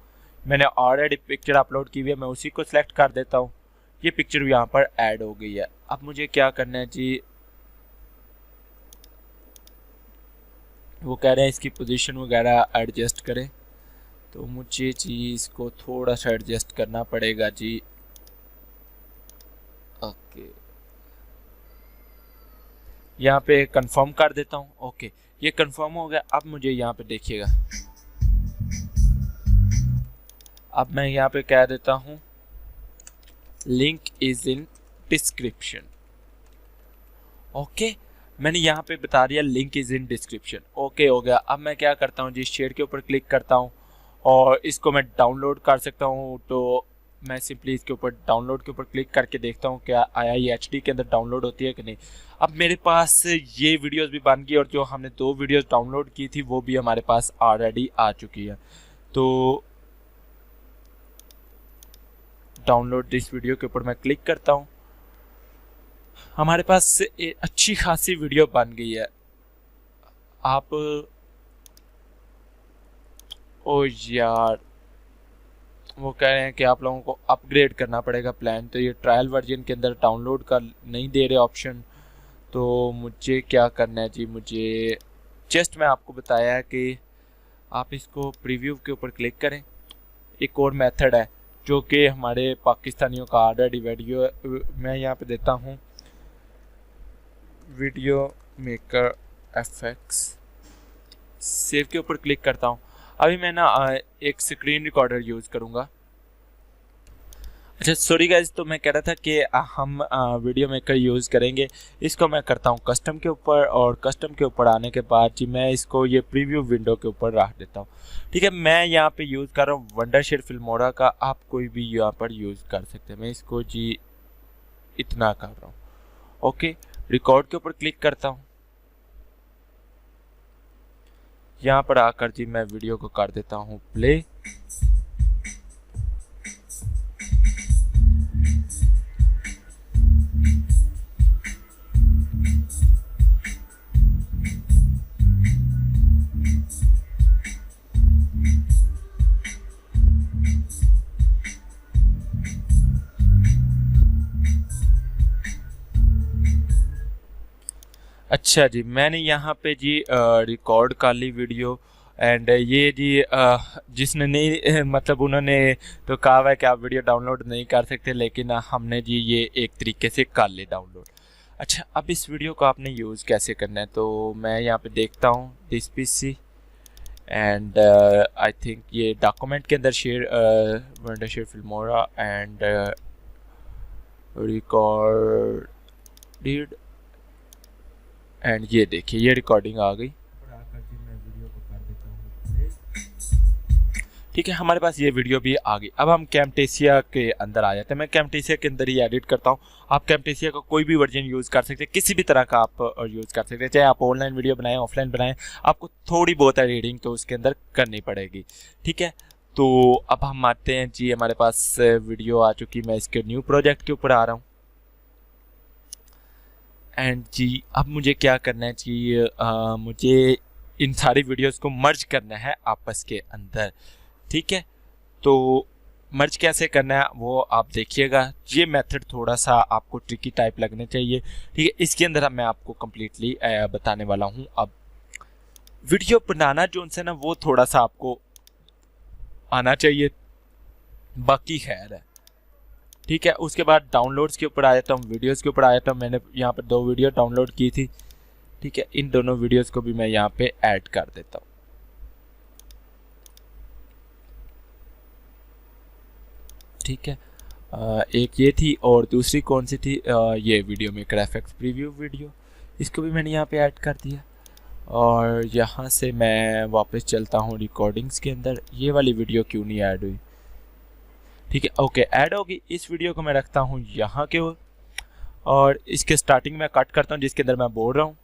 मैंने ऑलरेडी पिक्चर अपलोड की हुई है, मैं उसी को सिलेक्ट कर देता हूँ। ये पिक्चर यहाँ पर ऐड हो गई है। अब मुझे क्या करना है जी, वो कह रहे हैं इसकी पोजीशन वगैरह एडजस्ट करें, तो मुझे जी इसको थोड़ा सा एडजस्ट करना पड़ेगा जी। ओके, यहाँ पे कंफर्म कर देता हूँ। ओके, ये कंफर्म हो गया। अब मुझे यहाँ पे देखिएगा, अब मैं यहाँ पे कह देता हूँ link is in description. Okay, मैंने यहाँ पे बता दिया link is in description. Okay हो गया। अब मैं क्या करता हूँ जी, शेयर के ऊपर क्लिक करता हूँ और इसको मैं डाउनलोड कर सकता हूँ। तो मैं सिंपली इसके ऊपर डाउनलोड के ऊपर क्लिक करके देखता हूँ क्या आया ये HD के अंदर डाउनलोड होती है कि नहीं। अब मेरे पास ये वीडियोस भी बन गई और जो हमने 2 वीडियोस डाउनलोड की थी वो भी हमारे पास ऑलरेडी आ चुकी है। तो डाउनलोड दिस वीडियो के ऊपर मैं क्लिक करता हूँ, हमारे पास अच्छी खासी वीडियो बन गई है। आप ओ यार वो कह रहे हैं कि आप लोगों को अपग्रेड करना पड़ेगा प्लान, तो ये ट्रायल वर्जन के अंदर डाउनलोड का नहीं दे रहे ऑप्शन। तो मुझे क्या करना है जी, मुझे जस्ट मैं आपको बताया है कि आप इसको प्रीव्यू के ऊपर क्लिक करें। एक और मेथड है जो कि हमारे पाकिस्तानियों का ऑलरेडी वीडियो मैं यहाँ पे देता हूँ, वीडियो मेकर FX सेव के ऊपर क्लिक करता हूँ। अभी मैं ना एक स्क्रीन रिकॉर्डर यूज़ करूँगा। अच्छा सॉरी गाइस, तो मैं कह रहा था कि हम वीडियो मेकर यूज़ करेंगे। इसको मैं करता हूँ कस्टम के ऊपर, और कस्टम के ऊपर आने के बाद जी मैं इसको ये प्रीव्यू विंडो के ऊपर रख देता हूँ। ठीक है, मैं यहाँ पे यूज़ कर रहा हूँ वंडरशेयर फिल्मोरा का, आप कोई भी यहाँ पर यूज़ कर सकते हैं। मैं इसको जी इतना कर रहा हूँ। ओके, रिकॉर्ड के ऊपर क्लिक करता हूँ। यहाँ पर आकर जी मैं वीडियो को कर देता हूँ प्ले। अच्छा जी, मैंने यहाँ पे जी रिकॉर्ड कर ली वीडियो, एंड ये जी जिसने नहीं मतलब उन्होंने तो कहा है कि आप वीडियो डाउनलोड नहीं कर सकते, लेकिन हमने जी ये एक तरीके से कर ली डाउनलोड। अच्छा, अब इस वीडियो को आपने यूज़ कैसे करना है, तो मैं यहाँ पे देखता हूँ this PC and I think ये डॉक्यूमेंट के अंदर Wondershare Filmora and recorded, and ये देखिए ये रिकॉर्डिंग आ गई। ठीक है, हमारे पास ये वीडियो भी आ गई। अब हम कैमटेसिया के अंदर आ जाते हैं। मैं कैमटेसिया के अंदर ही एडिट करता हूँ। आप कैमटेसिया का कोई भी वर्जन यूज़ कर सकते हैं, किसी भी तरह का आप यूज़ कर सकते हैं, चाहे आप ऑनलाइन वीडियो बनाएं ऑफलाइन बनाएं, आपको थोड़ी बहुत एडिटिंग तो उसके अंदर करनी पड़ेगी। ठीक है, तो अब हम आते हैं जी, हमारे पास वीडियो आ चुकी, मैं इसके न्यू प्रोजेक्ट के ऊपर आ रहा हूँ। एंड जी अब मुझे क्या करना है जी, मुझे इन सारी वीडियोस को मर्ज करना है आपस के अंदर। ठीक है, तो मर्ज कैसे करना है वो आप देखिएगा। ये मेथड थोड़ा सा आपको ट्रिकी टाइप लगने चाहिए। ठीक है, इसके अंदर मैं आपको कम्प्लीटली बताने वाला हूँ। अब वीडियो बनाना जो उनसे ना वो थोड़ा सा आपको आना चाहिए, बाकी खैर है। ठीक है, उसके बाद डाउनलोड्स के ऊपर आ जाता हूँ, वीडियोस के ऊपर आ जाता हूँ। मैंने यहाँ पर 2 वीडियो डाउनलोड की थी। ठीक है, इन दोनों वीडियोस को भी मैं यहाँ पे ऐड कर देता हूँ। ठीक है, एक ये थी और दूसरी कौन सी थी, ये video maker FX preview video, इसको भी मैंने यहाँ पे ऐड कर दिया। और यहाँ से मैं वापस चलता हूँ रिकॉर्डिंग्स के अंदर। ये वाली वीडियो क्यों नहीं ऐड हुई? ठीक है, ओके ऐड होगी। इस वीडियो को मैं रखता हूँ यहाँ के और इसके स्टार्टिंग में कट करता हूँ जिसके अंदर मैं बोल रहा हूँ।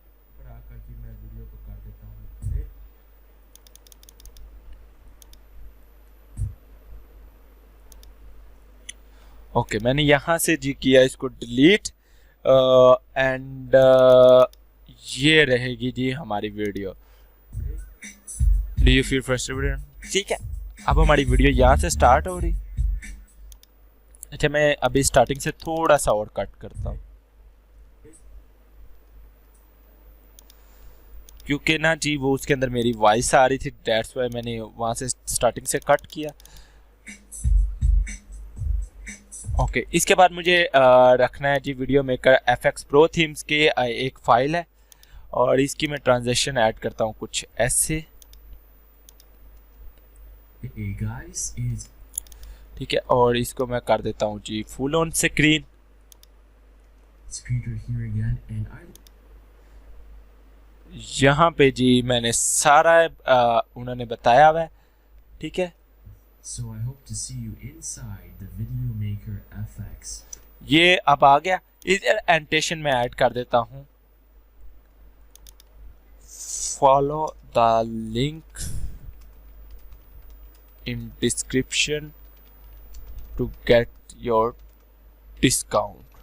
ओके, मैंने यहाँ से जी किया इसको डिलीट एंड ये रहेगी जी हमारी video. Do you feel frustrated? ठीक है, अब हमारी वीडियो यहाँ से स्टार्ट हो रही। अच्छा, मैं अभी स्टार्टिंग से थोड़ा सा और कट करता हूँ क्योंकि ना जी वो उसके अंदर मेरी वॉइस आ रही थी, दैट्स व्हाई मैंने वहाँ से स्टार्टिंग से कट किया। ओके, इसके बाद मुझे रखना है जी video maker FX pro themes के एक फाइल है और इसकी मैं ट्रांजेक्शन ऐड करता हूँ कुछ ऐसे। ठीक है, और इसको मैं कर देता हूँ जी फुल ऑन स्क्रीन। यहाँ पे जी मैंने सारा उन्होंने बताया हुआ है। ठीक है, So I hope to see you inside the Video Maker FX. ये अब आ गया, इस एंटेशन में ऐड कर देता हूँ, follow the link in description to get your discount.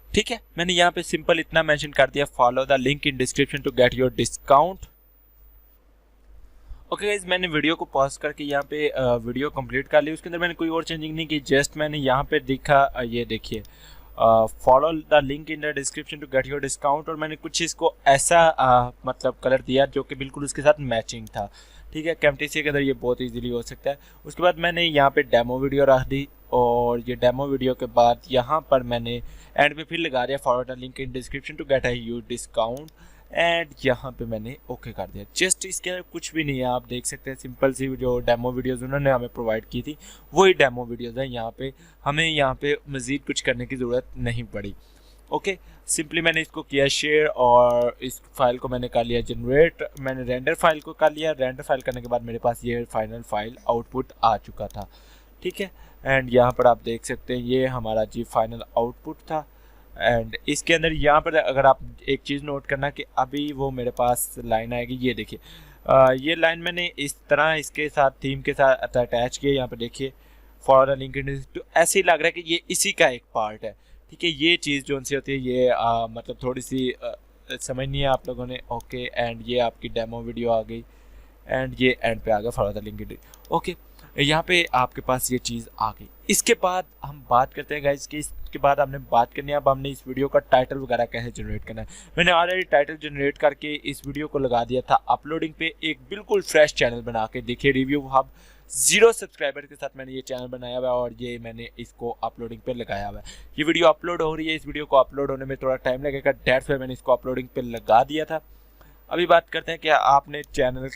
ठीक है, मैंने यहाँ पे सिंपल इतना मेंशन कर दिया, follow the link in description to get your discount. Okay guys, मैंने वीडियो को पॉज करके यहाँ पे वीडियो कंप्लीट कर ली। उसके अंदर मैंने कोई और चेंजिंग नहीं की, जस्ट मैंने यहाँ पे दिखा, ये देखिए, follow the link in the description to get your discount, और मैंने कुछ इसको ऐसा मतलब कलर दिया जो कि बिल्कुल उसके साथ मैचिंग था। ठीक है, कैमटीसी के अंदर ये बहुत इजीली हो सकता है। उसके बाद मैंने यहाँ पे डेमो वीडियो रख दी, और ये डेमो वीडियो के बाद यहाँ पर मैंने एंड पे फिर लगा दिया follow the link in description to get you discount, and यहाँ पे मैंने ओके कर दिया। जस्ट इसके अंदर कुछ भी नहीं है, आप देख सकते हैं, सिंपल सी जो डेमो वीडियोज़ उन्होंने हमें प्रोवाइड की थी वही डेमो वीडियोज़ हैं। यहाँ पे हमें यहाँ पे मज़ीद कुछ करने की ज़रूरत नहीं पड़ी। ओके, सिंपली मैंने इसको किया शेयर, और इस फाइल को मैंने कर लिया जनरेट, मैंने रेंडर फाइल को कर लिया। रेंडर फाइल करने के बाद मेरे पास ये फाइनल फाइल आउटपुट आ चुका था। ठीक है, एंड यहाँ पर आप देख सकते हैं ये हमारा जी फाइनल आउटपुट था। एंड इसके अंदर यहाँ पर अगर आप एक चीज़ नोट करना कि अभी वो मेरे पास लाइन आएगी, ये देखिए, ये लाइन मैंने इस तरह इसके साथ थीम के साथ अटैच किया। यहाँ पर देखिए फॉर द लिंक इन, तो ऐसे ही लग रहा है कि ये इसी का एक पार्ट है। ठीक है, ये चीज़ जो सी होती है ये मतलब थोड़ी सी समझनी है आप लोगों ने। ओके, एंड ये आपकी डेमो वीडियो आ गई, एंड ये एंड पे आ गया for the link in. Okay, यहाँ पे आपके पास ये चीज़ आ गई। इसके बाद हम बात करते हैं गाइस कि इसके बाद हमने बात करनी है, अब हमने इस वीडियो का टाइटल वगैरह कैसे जनरेट करना है। मैंने ऑलरेडी टाइटल जनरेट करके इस वीडियो को लगा दिया था अपलोडिंग पे, एक बिल्कुल फ्रेश चैनल बना के। देखिए, रिव्यू हब 0 सब्सक्राइबर के साथ मैंने ये चैनल बनाया हुआ है, और ये मैंने इसको अपलोडिंग पे लगाया हुआ है। ये वीडियो अपलोड हो रही है, इस वीडियो को अपलोड होने में थोड़ा टाइम लगेगा, डेट्स पे मैंने इसको अपलोडिंग पे लगा दिया था। अभी बात करते हैं कि आपने चैनल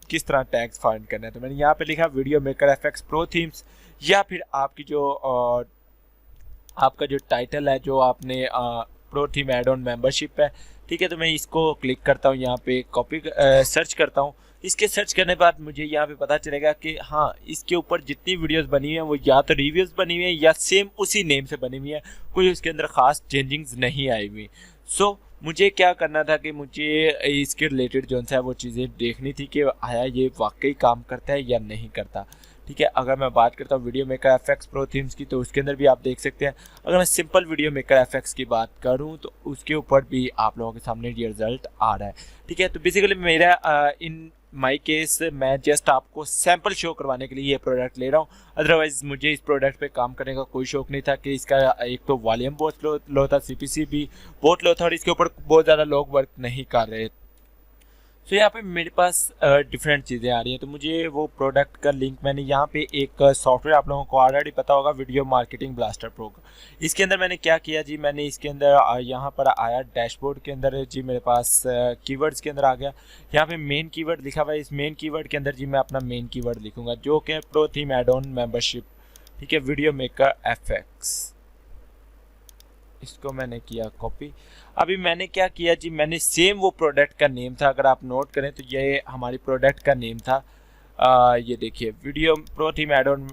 किस तरह टैग्स फाइंड करना है। तो मैंने यहाँ पे लिखा video maker FX pro themes, या फिर आपकी जो आपका जो टाइटल है जो आपने pro theme add on membership है। ठीक है, तो मैं इसको क्लिक करता हूँ, यहाँ पे कॉपी सर्च करता हूँ। इसके सर्च करने के बाद मुझे यहाँ पे पता चलेगा कि हाँ, इसके ऊपर जितनी वीडियोस बनी हुई हैं वो या तो रिव्यूज़ बनी हुई हैं या सेम उसी नेम से बनी हुई है, कोई उसके अंदर ख़ास चेंजिंग्स नहीं आई हुई। सो मुझे क्या करना था कि मुझे इसके रिलेटेड जो है वो चीज़ें देखनी थी कि आया ये वाकई काम करता है या नहीं करता। ठीक है, अगर मैं बात करता हूँ video maker FX pro themes की, तो उसके अंदर भी आप देख सकते हैं। अगर मैं सिंपल वीडियो मेकर एफएक्स की बात करूँ तो उसके ऊपर भी आप लोगों के सामने ये रिजल्ट आ रहा है। ठीक है, तो बेसिकली मेरा इन माई केस मैं जस्ट आपको सैम्पल शो करवाने के लिए ये प्रोडक्ट ले रहा हूँ। अदरवाइज़ मुझे इस प्रोडक्ट पे काम करने का कोई शौक नहीं था कि इसका एक तो वॉल्यूम बहुत लो था, CPC भी बहुत लो था, और इसके ऊपर बहुत ज़्यादा लोग वर्क नहीं कर रहे। तो यहाँ पे मेरे पास डिफरेंट चीज़ें आ रही हैं। तो मुझे वो प्रोडक्ट का लिंक, मैंने यहाँ पे एक सॉफ्टवेयर आप लोगों को ऑलरेडी पता होगा, वीडियो मार्केटिंग ब्लास्टर प्रो का। इसके अंदर मैंने क्या किया जी, मैंने इसके अंदर यहाँ पर आया डैशबोर्ड के अंदर जी, मेरे पास कीवर्ड्स के अंदर आ गया। यहाँ पे मेन कीवर्ड लिखा हुआ है, इस मेन कीवर्ड के अंदर जी मैं अपना मेन कीवर्ड लिखूँगा जो कि pro theme add on membership. ठीक है, वीडियो मेकर एफएक्स, इसको मैंने किया कॉपी। अभी मैंने क्या किया जी, मैंने सेम वो प्रोडक्ट का नेम था, अगर आप नोट करें तो ये हमारी प्रोडक्ट का नेम था। ये देखिए, video pro theme add on,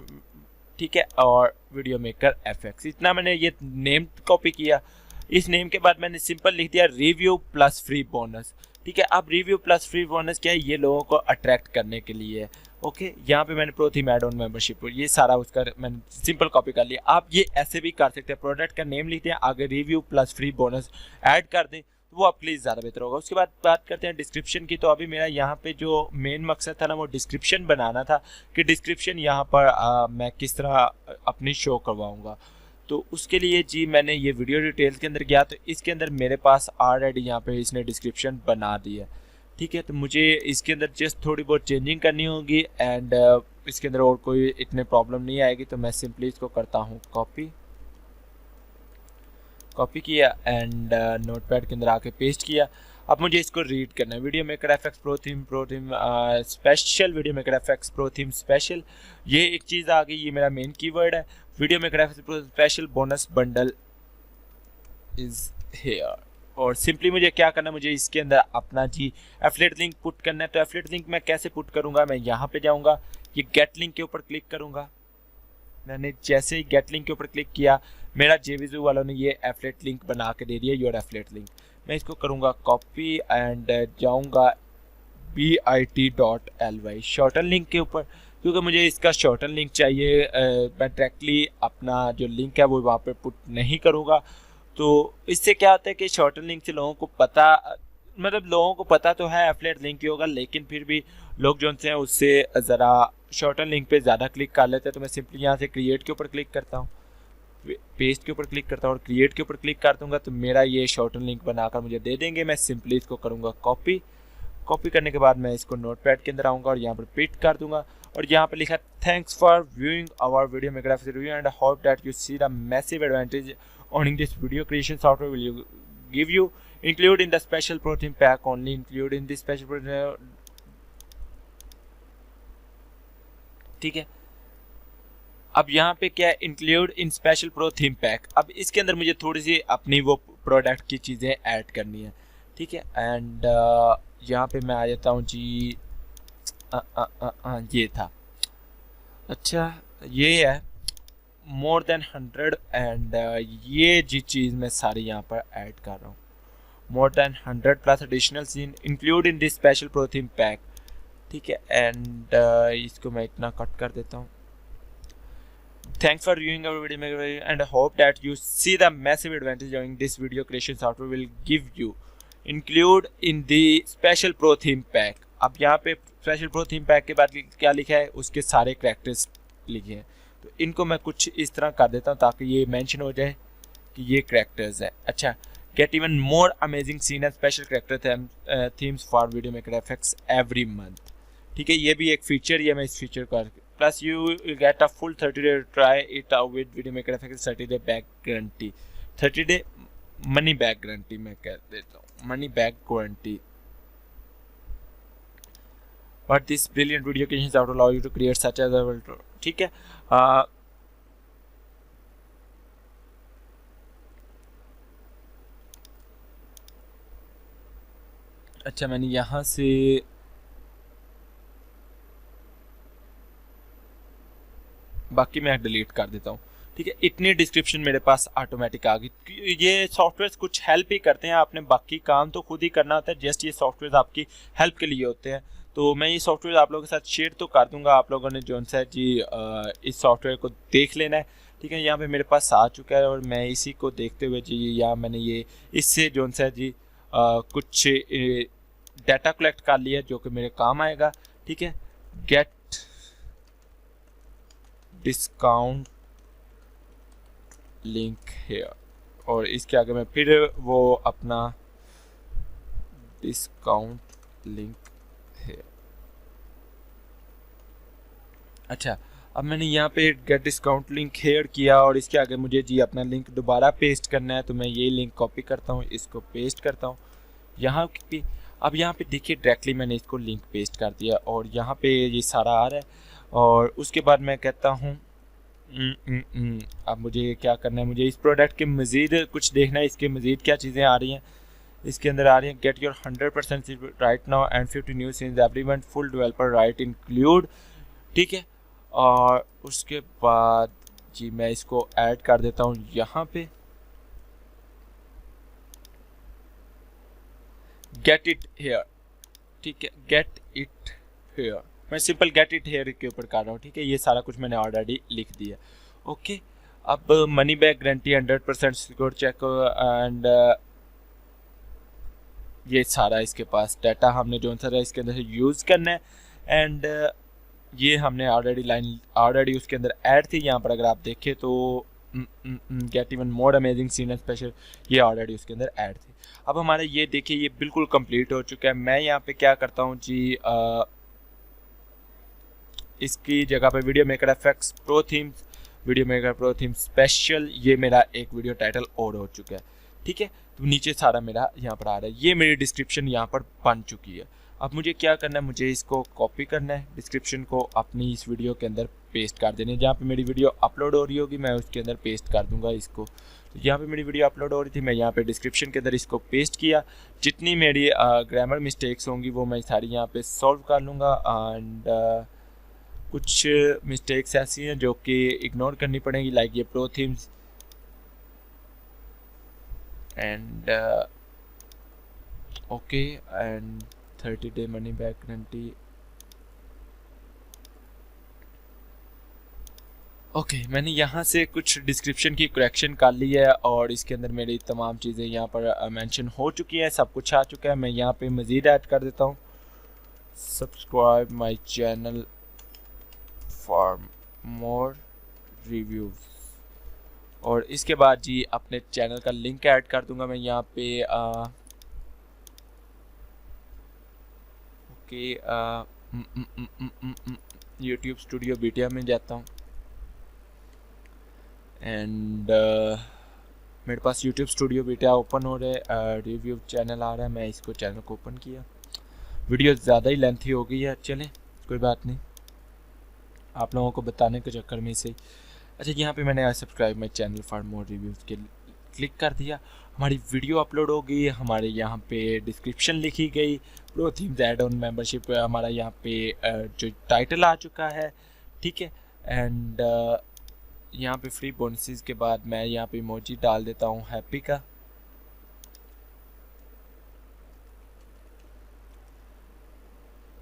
ठीक है, और वीडियो मेकर एफएक्स, इतना मैंने ये नेम कॉपी किया। इस नेम के बाद मैंने सिंपल लिख दिया रिव्यू प्लस फ्री बोनस। ठीक है, अब रिव्यू प्लस फ्री बोनस क्या है, ये लोगों को अट्रैक्ट करने के लिए है। ओके, यहाँ पे मैंने pro theme add on membership, ये सारा उसका मैंने सिंपल कॉपी कर लिया। आप ये ऐसे भी कर सकते हैं, प्रोडक्ट का नेम लिखते हैं, आगे review plus free bonus add कर दें, तो वो आपके लिए ज़्यादा बेहतर होगा। उसके बाद बात करते हैं डिस्क्रिप्शन की। तो अभी मेरा यहाँ पे जो मेन मकसद था ना, वो डिस्क्रिप्शन बनाना था कि डिस्क्रिप्शन यहाँ पर मैं किस तरह अपनी शो करवाऊँगा। तो उसके लिए जी मैंने ये वीडियो डिटेल्स के अंदर गया, तो इसके अंदर मेरे पास ऑलरेडी यहाँ पे इसने डिस्क्रिप्शन बना दी है। ठीक है, तो मुझे इसके अंदर जस्ट थोड़ी बहुत चेंजिंग करनी होगी, एंड इसके अंदर और कोई इतने प्रॉब्लम नहीं आएगी। तो मैं सिंपली इसको करता हूँ कॉपी किया, एंड नोटपैड के अंदर आके पेस्ट किया। अब मुझे इसको रीड करना है, video maker FX pro theme special, video maker FX pro theme special, ये एक चीज़ आ गई, ये मेरा मेन कीवर्ड है। Video maker FX pro special bonus bundle is here, और सिंपली मुझे क्या करना है, मुझे इसके अंदर अपना जी एफिलिएट लिंक पुट करना है। तो एफिलिएट लिंक मैं कैसे पुट करूंगा, मैं यहाँ पे जाऊंगा, ये गेट लिंक के ऊपर क्लिक करूँगा। मैंने जैसे ही गेट लिंक के ऊपर क्लिक किया, मेरा जेवीजू वालों ने ये एफलेट लिंक बना के दे दिया, योर एफलेट लिंक। मैं इसको करूँगा कॉपी एंड जाऊँगा bit.ly शॉर्टन लिंक के ऊपर, क्योंकि मुझे इसका शॉर्टन लिंक चाहिए। मैं डायरेक्टली अपना जो लिंक है वो वहाँ पे पुट नहीं करूँगा। तो इससे क्या होता है कि शॉर्टन लिंक से लोगों को पता, मतलब लोगों को पता तो है एफलेट लिंक ही होगा, लेकिन फिर भी लोग जो हैं उससे ज़रा शॉर्टन लिंक पे ज़्यादा क्लिक कर लेते हैं। तो मैं सिंपली यहाँ से क्रिएट के ऊपर क्लिक करता हूँ, पेस्ट के ऊपर क्लिक करता हूँ और क्रिएट के ऊपर क्लिक कर दूँगा, तो मेरा ये शॉर्टन लिंक बनाकर मुझे दे देंगे। मैं सिंपली इसको करूँगा कॉपी करने के बाद मैं इसको नोटपैड के अंदर आऊँगा और यहाँ पर पेस्ट कर दूँगा और यहाँ पर लिखा thanks for viewing our video maker F review and hope that you see the massive advantage owning this video creation software will you give you include in the special pro theme pack only include in this special pro ठीक है। अब यहाँ पे क्या include in special pro theme pack, अब इसके अंदर मुझे थोड़ी सी अपनी वो प्रोडक्ट की चीज़ें ऐड करनी है, ठीक है। एंड यहाँ पे मैं आ जाता हूँ जी, ये था, अच्छा ये है मोर देन 100 एंड ये जी चीज़ मैं सारी यहाँ पर ऐड कर रहा हूँ। More than 100 plus additional scene include in this special pro theme pack, ठीक है। एंड इसको मैं इतना कट कर देता हूँ। Thanks for viewing our video and hope that you see the massive advantage during this video creation software will give you include in the special pro theme pack. अब यहाँ पे स्पेशल प्रो थीम पैक के बाद क्या लिखा है, उसके सारे करैक्टर्स लिखे हैं, तो इनको मैं कुछ इस तरह कर देता हूँ ताकि ये मेंशन हो जाए कि ये करैक्टर्स है। अच्छा, get even more amazing scene and special character themes for video maker effects every month, ठीक है। ये भी एक फीचर है, मैं इस फीचर को plus you get a full 30 day try it out with video maker effects 30 day back guarantee, 30 day money back guarantee मैं कह देता हूँ, money back guarantee. But this brilliant video creation software allow you to create such as a, ठीक है। अच्छा, मैंने यहाँ से बाकी मैं डिलीट कर देता हूँ, ठीक है। इतनी डिस्क्रिप्शन मेरे पास ऑटोमेटिक आ गई। ये सॉफ्टवेयर कुछ हेल्प ही करते हैं, आपने बाकी काम तो खुद ही करना होता है, जस्ट ये सॉफ्टवेयर आपकी हेल्प के लिए होते हैं। तो मैं ये सॉफ्टवेयर आप लोगों के साथ शेयर तो कर दूंगा, आप लोगों ने जो है जी इस सॉफ्टवेयर को देख लेना है, ठीक है। यहाँ पे मेरे पास आ चुका है और मैं इसी को देखते हुए जी यहाँ मैंने ये इससे जो है जी कुछ डाटा कलेक्ट कर लिया जो कि मेरे काम आएगा, ठीक है। गेट डिस्काउंट लिंक हेयर और इसके आगे मैं फिर वो अपना डिस्काउंट लिंक है। अच्छा, अब मैंने यहाँ पे गेट डिस्काउंट लिंक हेयर किया और इसके आगे मुझे जी अपना लिंक दोबारा पेस्ट करना है, तो मैं ये लिंक कॉपी करता हूँ, इसको पेस्ट करता हूँ यहाँ पे। अब यहाँ पे देखिए डायरेक्टली मैंने इसको लिंक पेस्ट कर दिया और यहाँ पे ये सारा आ रहा है। और उसके बाद मैं कहता हूँ अब मुझे क्या करना है, मुझे इस प्रोडक्ट के मज़ीद कुछ देखना है, इसके मज़ीद क्या चीज़ें आ रही हैं इसके अंदर आ रही हैं। Get your 100% right now and 50 new scenes everyone full developer right include, ठीक है। और उसके बाद जी मैं इसको ऐड कर देता हूँ यहाँ पे, गेट इट हेयर, ठीक है। गेट इट हेयर, मैं सिंपल गेट इट हेयर के ऊपर कर रहा हूँ, ठीक है। ये सारा कुछ मैंने ऑलरेडी लिख दिया, ओके। अब money back guarantee 100% secure check and ये सारा इसके पास डाटा हमने जो सा इसके अंदर से यूज़ करना है। एंड ये हमने ऑलरेडी उसके अंदर ऐड थी, यहाँ पर अगर आप देखें तो get even more amazing scene and special, ये ऑलरेडी उसके अंदर ऐड थी। अब हमारे ये देखिए ये बिल्कुल कंप्लीट हो चुका है। मैं यहाँ पे क्या करता हूँ जी इसकी जगह पे video maker effects pro themes, video maker pro theme special, ये मेरा एक वीडियो टाइटल और हो चुका है, ठीक है। तो नीचे सारा मेरा यहाँ पर आ रहा है, ये मेरी डिस्क्रिप्शन यहाँ पर बन चुकी है। अब मुझे क्या करना है, मुझे इसको कॉपी करना है, डिस्क्रिप्शन को अपनी इस वीडियो के अंदर पेस्ट कर देने, जहाँ पे मेरी वीडियो अपलोड हो रही होगी मैं उसके अंदर पेस्ट कर दूंगा इसको। तो यहाँ पे मेरी वीडियो अपलोड हो रही थी, मैं यहाँ पे डिस्क्रिप्शन के अंदर इसको पेस्ट किया। जितनी मेरी ग्रामर मिस्टेक्स होंगी वो मैं सारी यहाँ पे सॉल्व कर लूँगा। एंड कुछ मिस्टेक्स ऐसी हैं जो कि इग्नोर करनी पड़ेंगी, लाइक ये pro themes and okay and 30 day money back guarantee. Okay मैंने यहाँ से कुछ डिस्क्रिप्शन की करेक्शन कर ली है और इसके अंदर मेरी तमाम चीज़ें यहाँ पर मेंशन हो चुकी हैं, सब कुछ आ चुका है। मैं यहाँ पे मज़ीद ऐड कर देता हूँ, subscribe my channel for more reviews, और इसके बाद जी अपने चैनल का लिंक ऐड कर दूंगा मैं यहाँ पे। ओके यूट्यूब स्टूडियो बीटा में जाता हूँ एंड मेरे पास यूट्यूब स्टूडियो बीटा ओपन हो रहा है, रिव्यू चैनल आ रहा है। मैं इसको चैनल को ओपन किया, वीडियो ज़्यादा ही लेंथी हो गई है, चलें कोई बात नहीं, आप लोगों को बताने के चक्कर में से। अच्छा यहाँ पे मैंने subscribe my channel for more reviews के क्लिक कर दिया, हमारी वीडियो अपलोड हो गई, हमारे यहाँ पे डिस्क्रिप्शन लिखी गई, pro themes add on membership हमारा यहाँ पे जो टाइटल आ चुका है, ठीक है। एंड यहाँ पे फ्री बोनसेस के बाद मैं यहाँ पे इमोजी डाल देता हूँ हैप्पी का,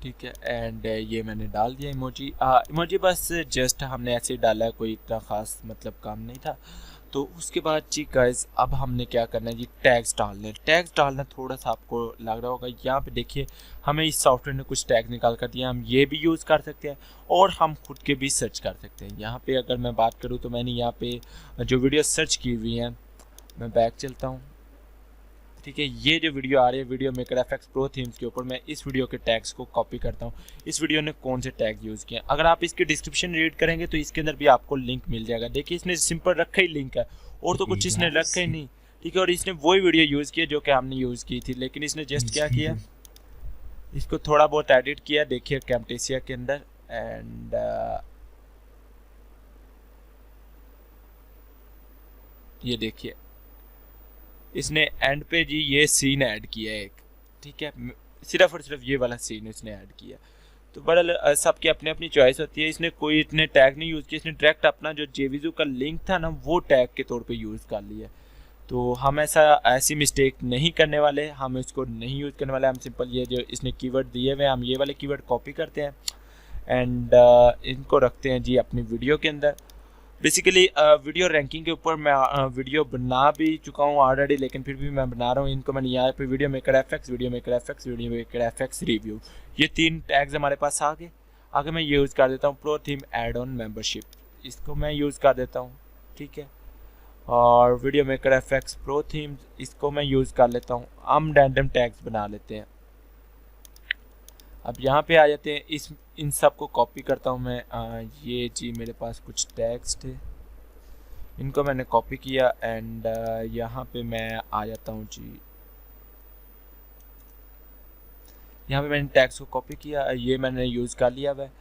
ठीक है। एंड ये मैंने डाल दिया इमोजी। इमोजी बस जस्ट हमने ऐसे ही डाला है, कोई इतना ख़ास मतलब काम नहीं था। तो उसके बाद जी गाइस अब हमने क्या करना है जी, टैग्स डालने। टैग्स डालना थोड़ा सा आपको लग रहा होगा, यहाँ पे देखिए हमें इस सॉफ्टवेयर ने कुछ टैग निकाल कर दिया, हम ये भी यूज़ कर सकते हैं और हम खुद के भी सर्च कर सकते हैं। यहाँ पे अगर मैं बात करूँ तो मैंने यहाँ पे जो वीडियो सर्च की हुई हैं, मैं बैक चलता हूँ, ठीक है। ये जो वीडियो आ रही है video maker FX pro themes के ऊपर, मैं इस वीडियो के टैग्स को कॉपी करता हूँ, इस वीडियो ने कौन से टैग यूज़ किए। अगर आप इसकी डिस्क्रिप्शन रीड करेंगे तो इसके अंदर भी आपको लिंक मिल जाएगा। देखिए इसने सिंपल रखा ही लिंक है और तो कुछ इसने रखा ही नहीं, ठीक है। और इसने वही वीडियो यूज़ किया जो कि हमने यूज़ की थी, लेकिन इसने जस्ट क्या किया, इसको थोड़ा बहुत एडिट किया, देखिए कैम्टेसिया के अंदर। एंड ये देखिए इसने एंड पे जी ये सीन ऐड किया है एक, ठीक है, सिर्फ और सिर्फ ये वाला सीन इसने ऐड किया। तो बड़ा सबके अपनी अपनी चॉइस होती है, इसने कोई इतने टैग नहीं यूज़ किया, इसने डायरेक्ट अपना जो जेवीजू का लिंक था ना वो टैग के तौर पे यूज़ कर लिया। तो हम ऐसी मिस्टेक नहीं करने वाले, हम इसको नहीं यूज़ करने वाले, हम सिंपल ये जो इसने कीवर्ड दिए हुए हम ये वाले कीवर्ड कॉपी करते हैं एंड इनको रखते हैं जी अपनी वीडियो के अंदर। बेसिकली वीडियो रैंकिंग के ऊपर मैं वीडियो बना भी चुका हूँ ऑलरेडी, लेकिन फिर भी मैं बना रहा हूँ इनको। मैंने यहाँ पे video maker FX, video maker FX, video maker FX review, ये 3 टैग्स हमारे पास आ गए। आगे मैं यूज़ कर देता हूँ pro theme add on membership, इसको मैं यूज़ कर देता हूँ, ठीक है। और video maker FX pro themes, इसको मैं यूज़ कर लेता हूँ। हम रैंडम टैग्स बना लेते हैं। अब यहाँ पे आ जाते हैं, इन सब को कॉपी करता हूँ मैं। ये जी मेरे पास कुछ टैग्स थे, इनको मैंने कॉपी किया एंड यहाँ पे मैं आ जाता हूँ जी, यहाँ पे मैंने टैग्स को कॉपी किया, ये मैंने यूज़ कर लिया है।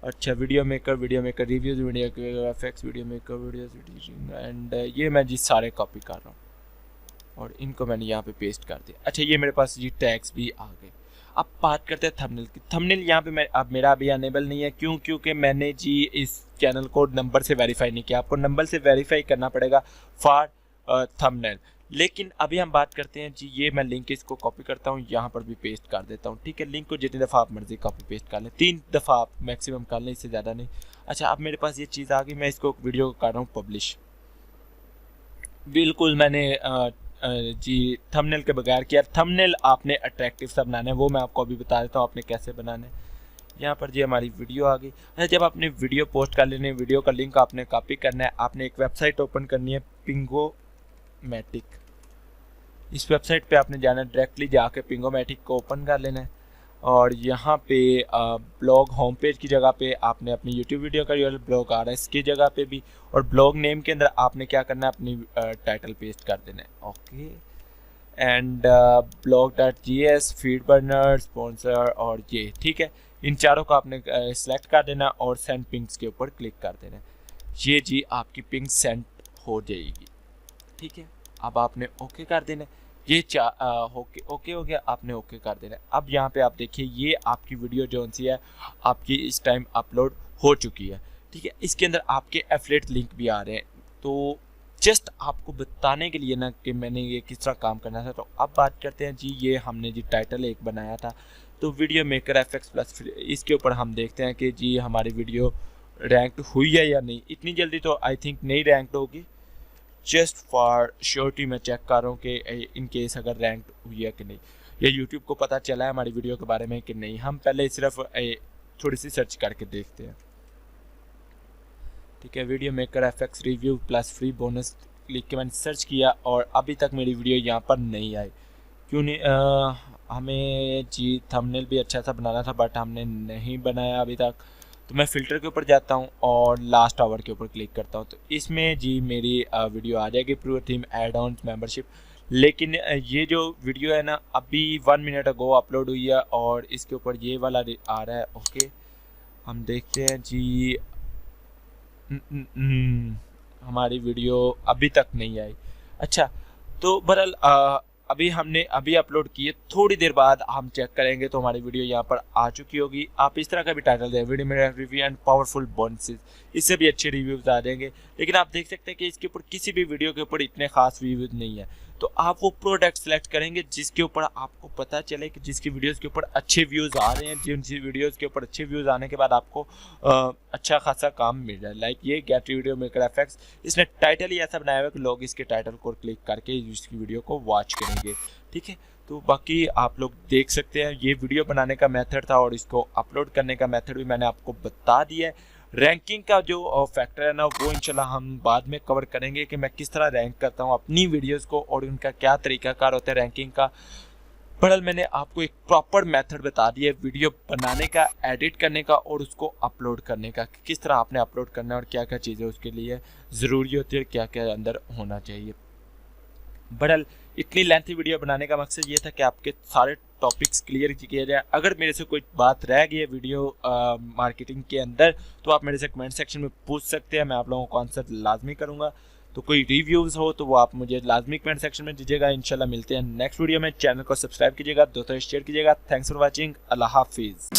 अच्छा video maker reviews, video maker FX, video maker video editing, and ये मैं जी सारे कॉपी कर रहा हूँ और इनको मैंने यहाँ पे पेस्ट कर दिया। अच्छा ये मेरे पास जी टैग्स भी आ गए। अब बात करते हैं थंबनेल की। थंबनेल यहाँ पे अब मेरा अभी अनेबल नहीं है, क्योंकि मैंने जी इस चैनल को नंबर से वेरीफाई नहीं किया। आपको नंबर से वेरीफाई करना पड़ेगा फॉर थंबनेल। लेकिन अभी हम बात करते हैं जी, ये मैं लिंक इसको कॉपी करता हूँ, यहाँ पर भी पेस्ट कर देता हूँ, ठीक है। लिंक को जितनी दफ़ा आप मर्जी कॉपी पेस्ट कर लें, 3 दफ़ा आप मैक्सिमम कर लें, इससे ज़्यादा नहीं। अच्छा अब मेरे पास ये चीज़ आ गई, मैं इसको वीडियो को कर रहा हूँ पब्लिश। बिल्कुल मैंने जी थंबनेल के बगैर किया। थंबनेल आपने अट्रैक्टिव सा बनाना है, वो मैं आपको अभी बता देता हूँ आपने कैसे बनाना है। यहाँ पर जी हमारी वीडियो आ गई। अच्छा जब आपने वीडियो पोस्ट कर लेनी है, वीडियो का लिंक आपने कॉपी करना है, आपने एक वेबसाइट ओपन करनी है पिंगोमैटिक। इस वेबसाइट पे आपने जाना, डायरेक्टली जाके पिंगोमैटिक को ओपन कर लेना है और यहाँ पे ब्लॉग होम पेज की जगह पे आपने अपनी यूट्यूब वीडियो का यूआरएल, ब्लॉग आ रहा है इसकी जगह पे भी, और ब्लॉग नेम के अंदर आपने क्या करना है, अपनी टाइटल पेस्ट कर देना है, okay. And blog.js, feed burner, sponsor और ये, ठीक है। इन चारों को आपने सेलेक्ट कर देना और सेंड पिंग्स के ऊपर क्लिक कर देना। ये जी आपकी पिंग सेंड हो जाएगी, ठीक है। अब आपने ओके कर देना, ये ओके हो गया, आपने ओके कर देना। अब यहाँ पे आप देखिए ये आपकी वीडियो जो सी है आपकी इस टाइम अपलोड हो चुकी है, ठीक है। इसके अंदर आपके एफिलिएट लिंक भी आ रहे हैं। तो जस्ट आपको बताने के लिए ना कि मैंने ये किस तरह काम करना था। तो अब बात करते हैं जी, ये हमने जी टाइटल एक बनाया था, तो वीडियो मेकर FX प्लस इसके ऊपर हम देखते हैं कि जी हमारी वीडियो रैंक्ड हुई है या नहीं। इतनी जल्दी तो आई थिंक नहीं रैंक्ड होगी, जस्ट फॉर श्योरिटी मैं चेक कर रहा हूँ कि इन केस अगर रैंक्ड हुई है कि नहीं, या यूट्यूब को पता चला है हमारी वीडियो के बारे में कि नहीं। हम पहले सिर्फ थोड़ी सी सर्च करके देखते हैं, ठीक है। Video maker FX review plus free bonus लिख के मैंने सर्च किया और अभी तक मेरी वीडियो यहाँ पर नहीं आई। क्यों नहीं? हमें जी थंबनेल भी अच्छा सा बनाना था बट हमने नहीं बनाया अभी तक। तो मैं फ़िल्टर के ऊपर जाता हूँ और लास्ट आवर के ऊपर क्लिक करता हूँ, तो इसमें जी मेरी वीडियो आ जाएगी, pro theme add on membership. लेकिन ये जो वीडियो है ना अभी 1 मिनट अगो अपलोड हुई है और इसके ऊपर ये वाला आ रहा है। ओके, हम देखते हैं जी। हमारी वीडियो अभी तक नहीं आई। अच्छा, तो बहरहाल अभी हमने अभी अपलोड किए, थोड़ी देर बाद हम चेक करेंगे तो हमारी वीडियो यहाँ पर आ चुकी होगी। आप इस तरह का भी टाइटल दें, वीडियो में रिव्यू एंड पावरफुल बोनसेस, इससे भी अच्छे रिव्यूज़ आ जाएंगे। लेकिन आप देख सकते हैं कि इसके ऊपर किसी भी वीडियो के ऊपर इतने खास रिव्यूज़ नहीं है। तो आप वो प्रोडक्ट सेलेक्ट करेंगे जिसके ऊपर आपको पता चले कि जिसकी वीडियोज़ के ऊपर अच्छे व्यूज़ आ रहे हैं, जिन वीडियोज़ के ऊपर अच्छे व्यूज़ आने के बाद आपको अच्छा खासा काम मिल रहा है। लाइक ये गेट वीडियो मेकर FX, इसने टाइटल ही ऐसा बनाया हुआ कि लोग इसके टाइटल को क्लिक करके इसकी वीडियो को वॉच करेंगे, ठीक है। तो बाकी आप लोग देख सकते हैं ये वीडियो बनाने का मेथड था और इसको अपलोड करने का मेथड भी मैंने आपको बता दिया है। रैंकिंग का जो फैक्टर है ना वो इंशाल्लाह हम बाद में कवर करेंगे कि मैं किस तरह रैंक करता हूँ अपनी वीडियोस को और उनका क्या तरीकाकार होता है रैंकिंग का। बहरहाल मैंने आपको एक प्रॉपर मेथड बता दिया है वीडियो बनाने का, एडिट करने का और उसको अपलोड करने का, कि किस तरह आपने अपलोड करना है और क्या क्या चीज़ें उसके लिए ज़रूरी होती है, क्या क्या अंदर होना चाहिए। बहरहाल इतनी लेंथी वीडियो बनाने का मकसद ये था कि आपके सारे टॉपिक्स क्लियर किए जाए। अगर मेरे से कोई बात रह गई है वीडियो मार्केटिंग के अंदर तो आप मेरे से कमेंट सेक्शन में पूछ सकते हैं, मैं आप लोगों को आंसर लाजमी करूँगा। तो कोई रिव्यूज़ हो तो वो आप मुझे लाजमी कमेंट सेक्शन में दीजिएगा। इंशाल्लाह मिलते हैं नेक्स्ट वीडियो में। चैनल को सब्सक्राइब कीजिएगा, दोस्तों शेयर कीजिएगा। थैंक्स फॉर वॉचिंग, अल्लाह हाफिज़।